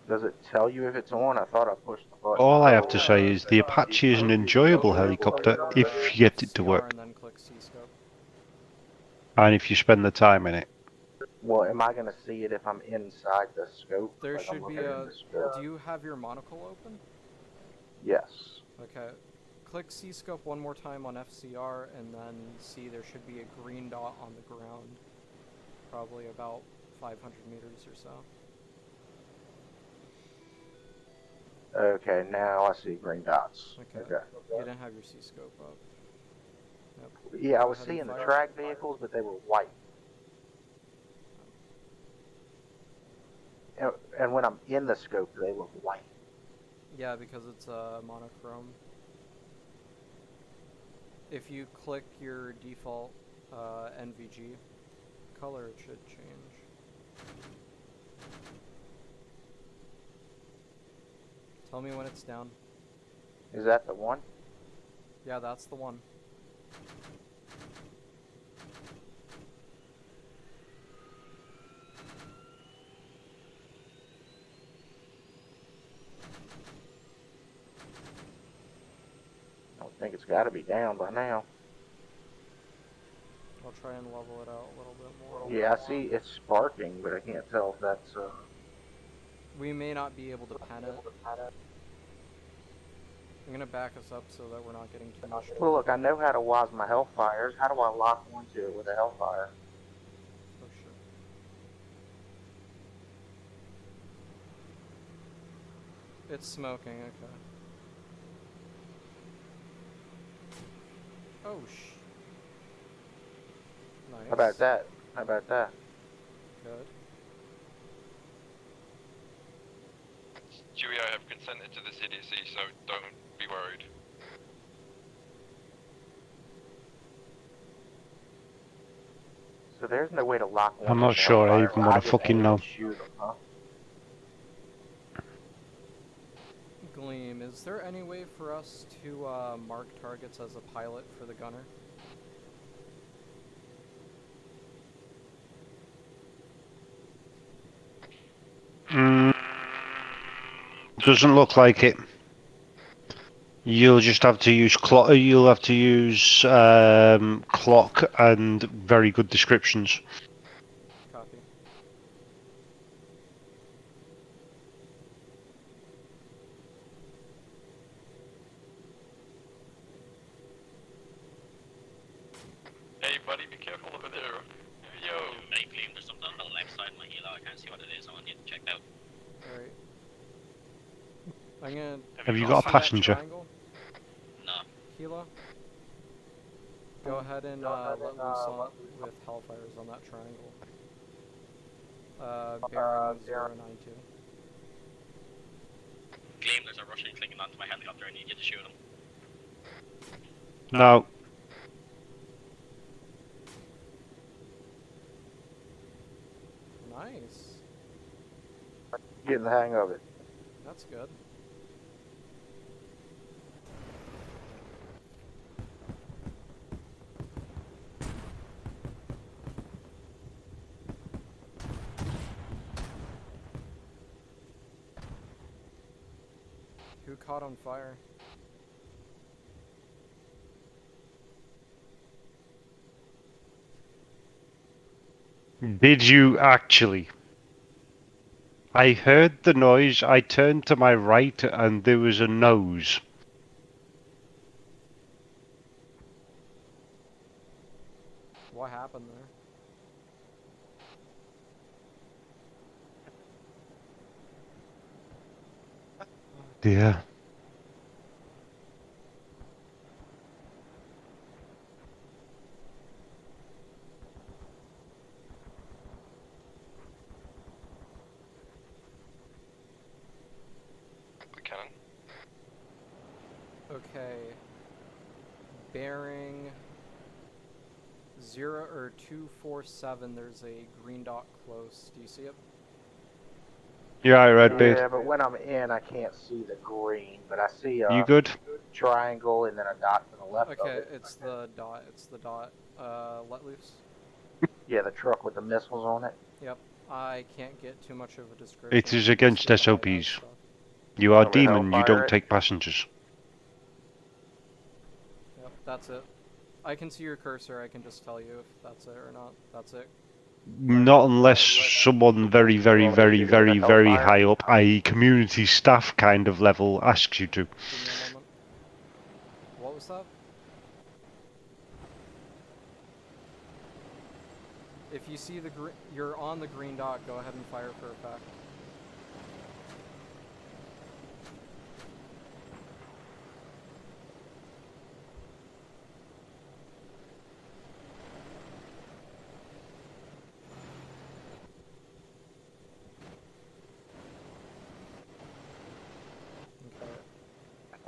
Does it tell you if it's on? I thought I pushed the button. All I have to say is the Apache is an enjoyable helicopter if you get it to FCR work, and then click C-scope. and if you spend the time in it. Well, am I gonna see it if I'm inside the scope? There Like I'm should be looking in a... the scope? Do you have your monocle open? Yes. Okay. Click C-scope one more time on FCR, and then see there should be a green dot on the ground. Probably about 500 meters or so. Okay, now I see green dots. Okay. You didn't have your C-scope up. Yep. Yeah, I Go was ahead and seeing the fire. track vehicles, but they were white. And when I'm in the scope, they look white. Yeah, because it's monochrome. If you click your default NVG color, it should change. Tell me when it's down. Is that the one? Yeah, that's the one. I think it's got to be down by now. I'll try and level it out a little bit more. Yeah, I see it's sparking, but I can't tell if that's. We may not be able to pen it. I'm gonna back us up so that we're not getting too much. Well, look, I know how to wise my Hellfires. How do I lock onto it with a Hellfire? Oh shit. It's smoking, okay. Oh sh. Nice. How about that? How about that? Good. Chewie, I have consented to this idiocy, so don't be worried. So there's no way to lock one. I'm not sure I even want to fucking know. Shoot them, huh? Gleam, is there any way for us to mark targets as a pilot for the gunner? Doesn't look like it. You'll just have to use clock. You'll have to use clock and very good descriptions. Copy. Alright. I'm gonna. Have you see got a that passenger? triangle? No. Kilo? Go ahead and let loose on with Hellfires on that triangle. Bearing 092. Gleam, there's a Russian clinging onto my helicopter. I need you to shoot him. No. Nice. Getting the hang of it. That's good. Who caught on fire? Did you actually? I heard the noise, I turned to my right, and there was a nose. What happened there? Dear. The cannon. Okay. Bearing 247. There's a green dot close. Do you see it? Yeah, I read bit. Yeah, but when I'm in, I can't see the green, but I see a You good? triangle and then a dot to the left of Okay, it. it's the dot. It's the dot. Let loose. Yeah, the truck with the missiles on it. Yep. I can't get too much of a description. It is Just against get the hideout SOPs. stuff. You are Want me to demon, you hellfire don't it? take passengers. Yep, that's it. I can see your cursor. I can just tell you if that's it or not. That's it. Not unless someone very, very, Want me very, to do very, the very hellfire? high up, i.e. community staff kind of level, asks you to. Give me a moment. What was that? If you see the you're on the green dot, go ahead and fire for effect.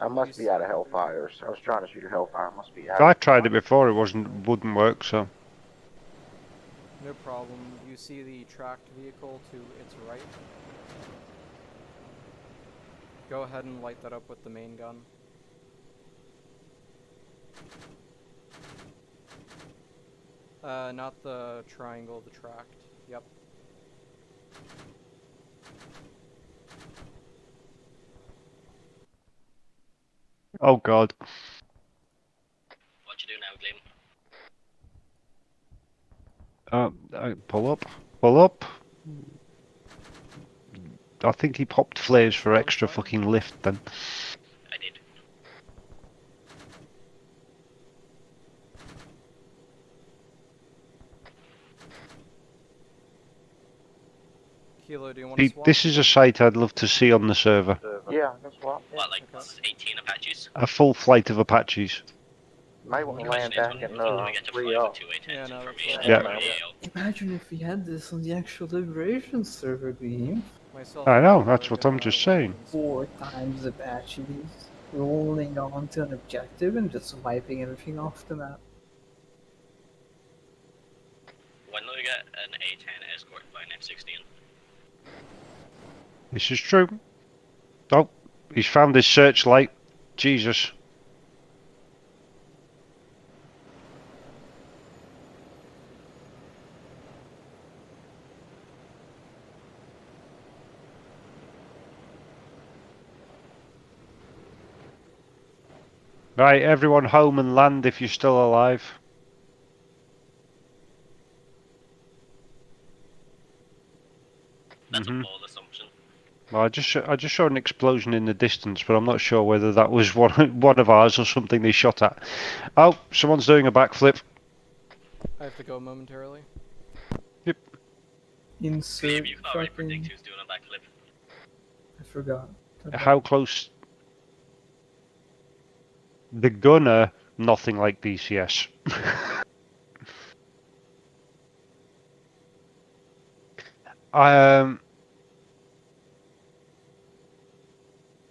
I must be out of hellfires. I was trying to shoot a hellfire. I must be out. I tried it before, it wouldn't work, so. No problem. You see the tracked vehicle to its right? Go ahead and light that up with the main gun. Not the triangle, the tracked. Yep. Oh god. What you do now, Gleam? Pull up. Pull up. I think he popped flares for extra fucking lift then. I did. Kilo, do you want to swap? This is a sight I'd love to see on the server. Yeah, that's what. What, like 18 Apaches? A full flight of Apaches. Might want to land back in we 3-0. Yeah, no, Imagine if we had this on the actual Liberation server, Gleam. Myself I and know, Kilo that's are what I'm gonna just saying. 4 times Apaches rolling onto an objective and just wiping everything off the map. When will we get an A10 escort by an F-16? This is true. Oh, he's found his searchlight. Jesus. Right, everyone home and land if you're still alive. That's a bold assumption. Well, I just saw an explosion in the distance, but I'm not sure whether that was one of ours or something they shot at. Oh, someone's doing a backflip. I have to go momentarily. Yep. Insert you can already predict who's doing a backflip. forgot. How close? The gunner, nothing like DCS. um,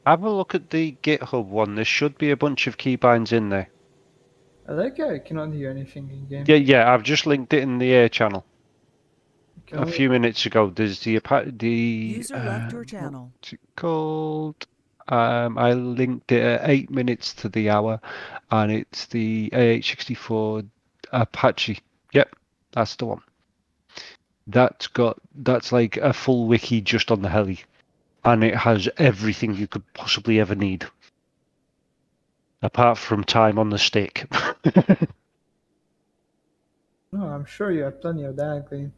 have a look at the GitHub one. There should be a bunch of keybinds in there. I like I cannot hear anything in game. Yeah, I've just linked it in the air channel Can a only... few minutes ago. There's the User left your channel. what's it called? I linked it at 8 minutes to the hour, and it's the AH-64 Apache. Yep, that's the one. That's like a full wiki just on the heli, and it has everything you could possibly ever need, apart from time on the stick. No, I'm sure you have plenty of that, Gleam.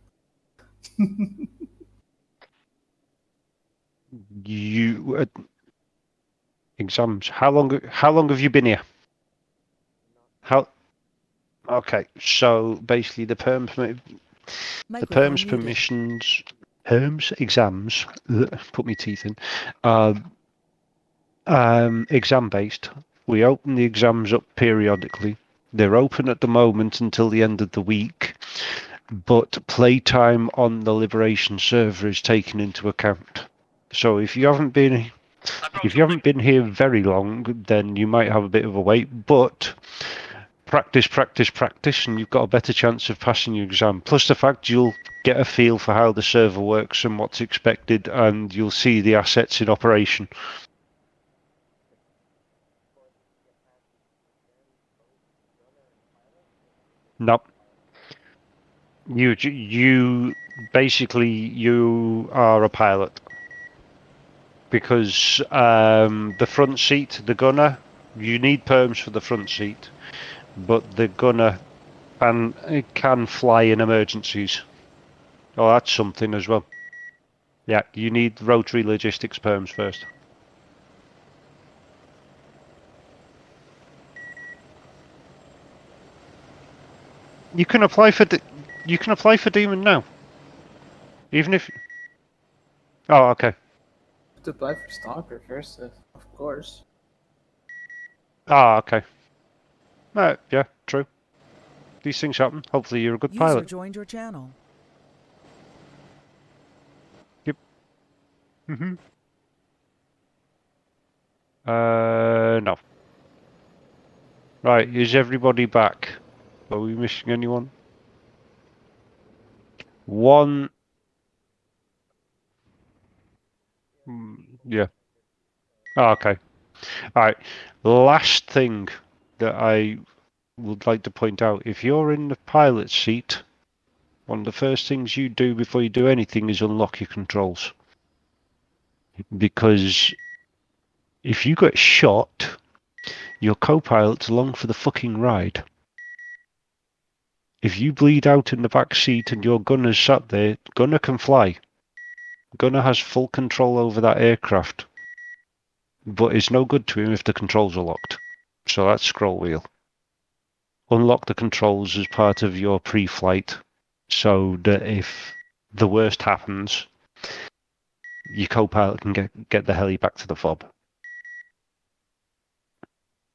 You exams. How long have you been here? How? Okay, so basically the Microphone muted. permissions, exams. Put me teeth in. Exam based. We open the exams up periodically. They're open at the moment until the end of the week, but playtime on the Liberation server is taken into account. So if you haven't been here very long, then you might have a bit of a wait, but practice, and you've got a better chance of passing your exam. Plus the fact you'll get a feel for how the server works and what's expected, and you'll see the assets in operation. Nope. You basically you are a pilot because the front seat, the gunner, you need perms for the front seat, but the gunner can fly in emergencies. Oh, that's something as well. Yeah, you need rotary logistics perms first. You can apply for Demon now, even if. Oh, okay. To apply for Stalker first, of course. Ah, okay. Yeah, true. These things happen. Hopefully, you're a good User pilot. joined your channel. Yep. No. Right, is everybody back? Are we missing anyone? One. Yeah. Oh, okay. All right. Last thing that I would like to point out: if you're in the pilot seat, one of the first things you do before you do anything is unlock your controls. Because if you get shot, your co-pilot's along for the fucking ride. If you bleed out in the back seat and your gunner's sat there, gunner can fly. Gunner has full control over that aircraft. But it's no good to him if the controls are locked. So that's scroll wheel. Unlock the controls as part of your pre-flight so that if the worst happens, your co-pilot can get the heli back to the fob.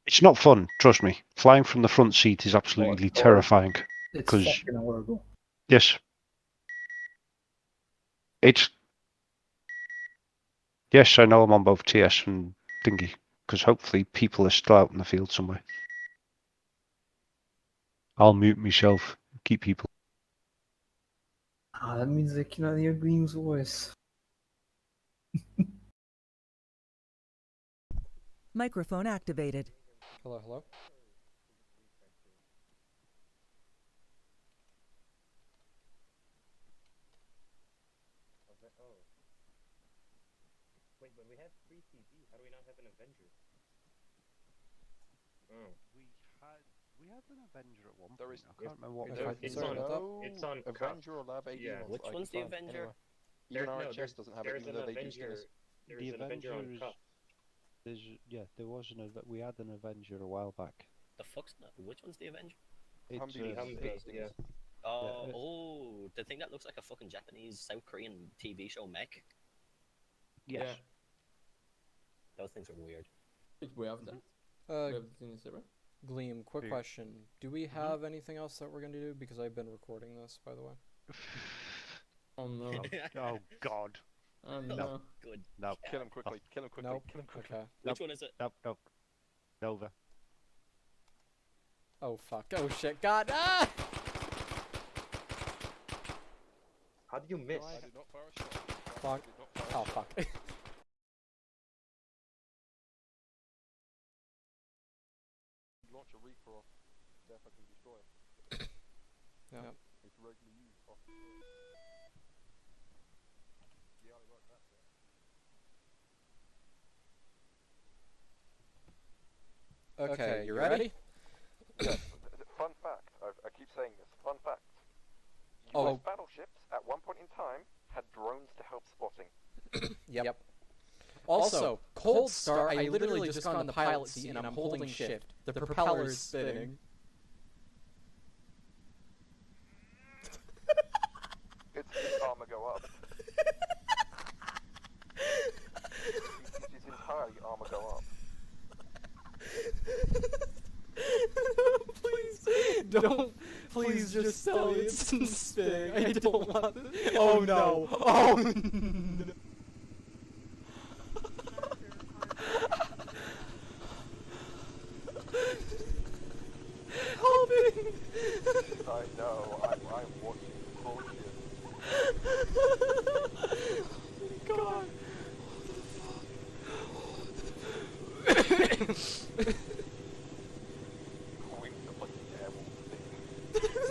It's not fun, trust me. Flying from the front seat is absolutely terrifying. It's fucking horrible. Yes. It's... Yes, I know I'm on both TS and Thingy, because hopefully people are still out in the field somewhere. I'll mute myself, keep people... That means they cannot hear Gleam's voice. Microphone activated. Hello, hello. Wait, but we have 3 TV. How do we not have an Avenger? Oh. We had an Avenger at one point. There is. I can't remember what It's on Avenger or Lab 18. Yeah. Which one's the Avenger? Even RHS doesn't have it, even though they do skinners. There's an Avenger on Cup. There was we had an Avenger a while back. The fuck's that? Which one's the Avenger? Yeah. Oh, the thing that looks like a fucking Japanese South Korean TV show mech. Yes. Those things are weird. We have that. We Uh, have it in the server. Gleam, quick Yeah. question. Do we have anything else that we're going to do? Because I've been recording this, by the way. Oh no. Oh God. Oh no. Good. No. Kill him quickly. Kill him quickly. Nope. Kill him quickly. Okay. Which one is it? Nope. Nova. Oh, fuck. Oh, shit. God. Ah! How did you miss? I did not fire a shot. Fuck. I did not fire a Oh, shot. fuck. Launch a Reaper off their fucking destroyer. Yeah. It's regularly used off. Yeah, I like that. Okay, you ready? Yes. Fun fact. I keep saying this. Fun fact. US Oh. battleships at one point in time had drones to help spotting. Yep. Also, cold start, I literally just got on the pilot seat and I'm holding shift. The propeller's spinning. Its armor go up. Its entirely armor go up. Please just tell me it's spinning. I don't want this. Oh no. Oh no. Help me. I know. I'm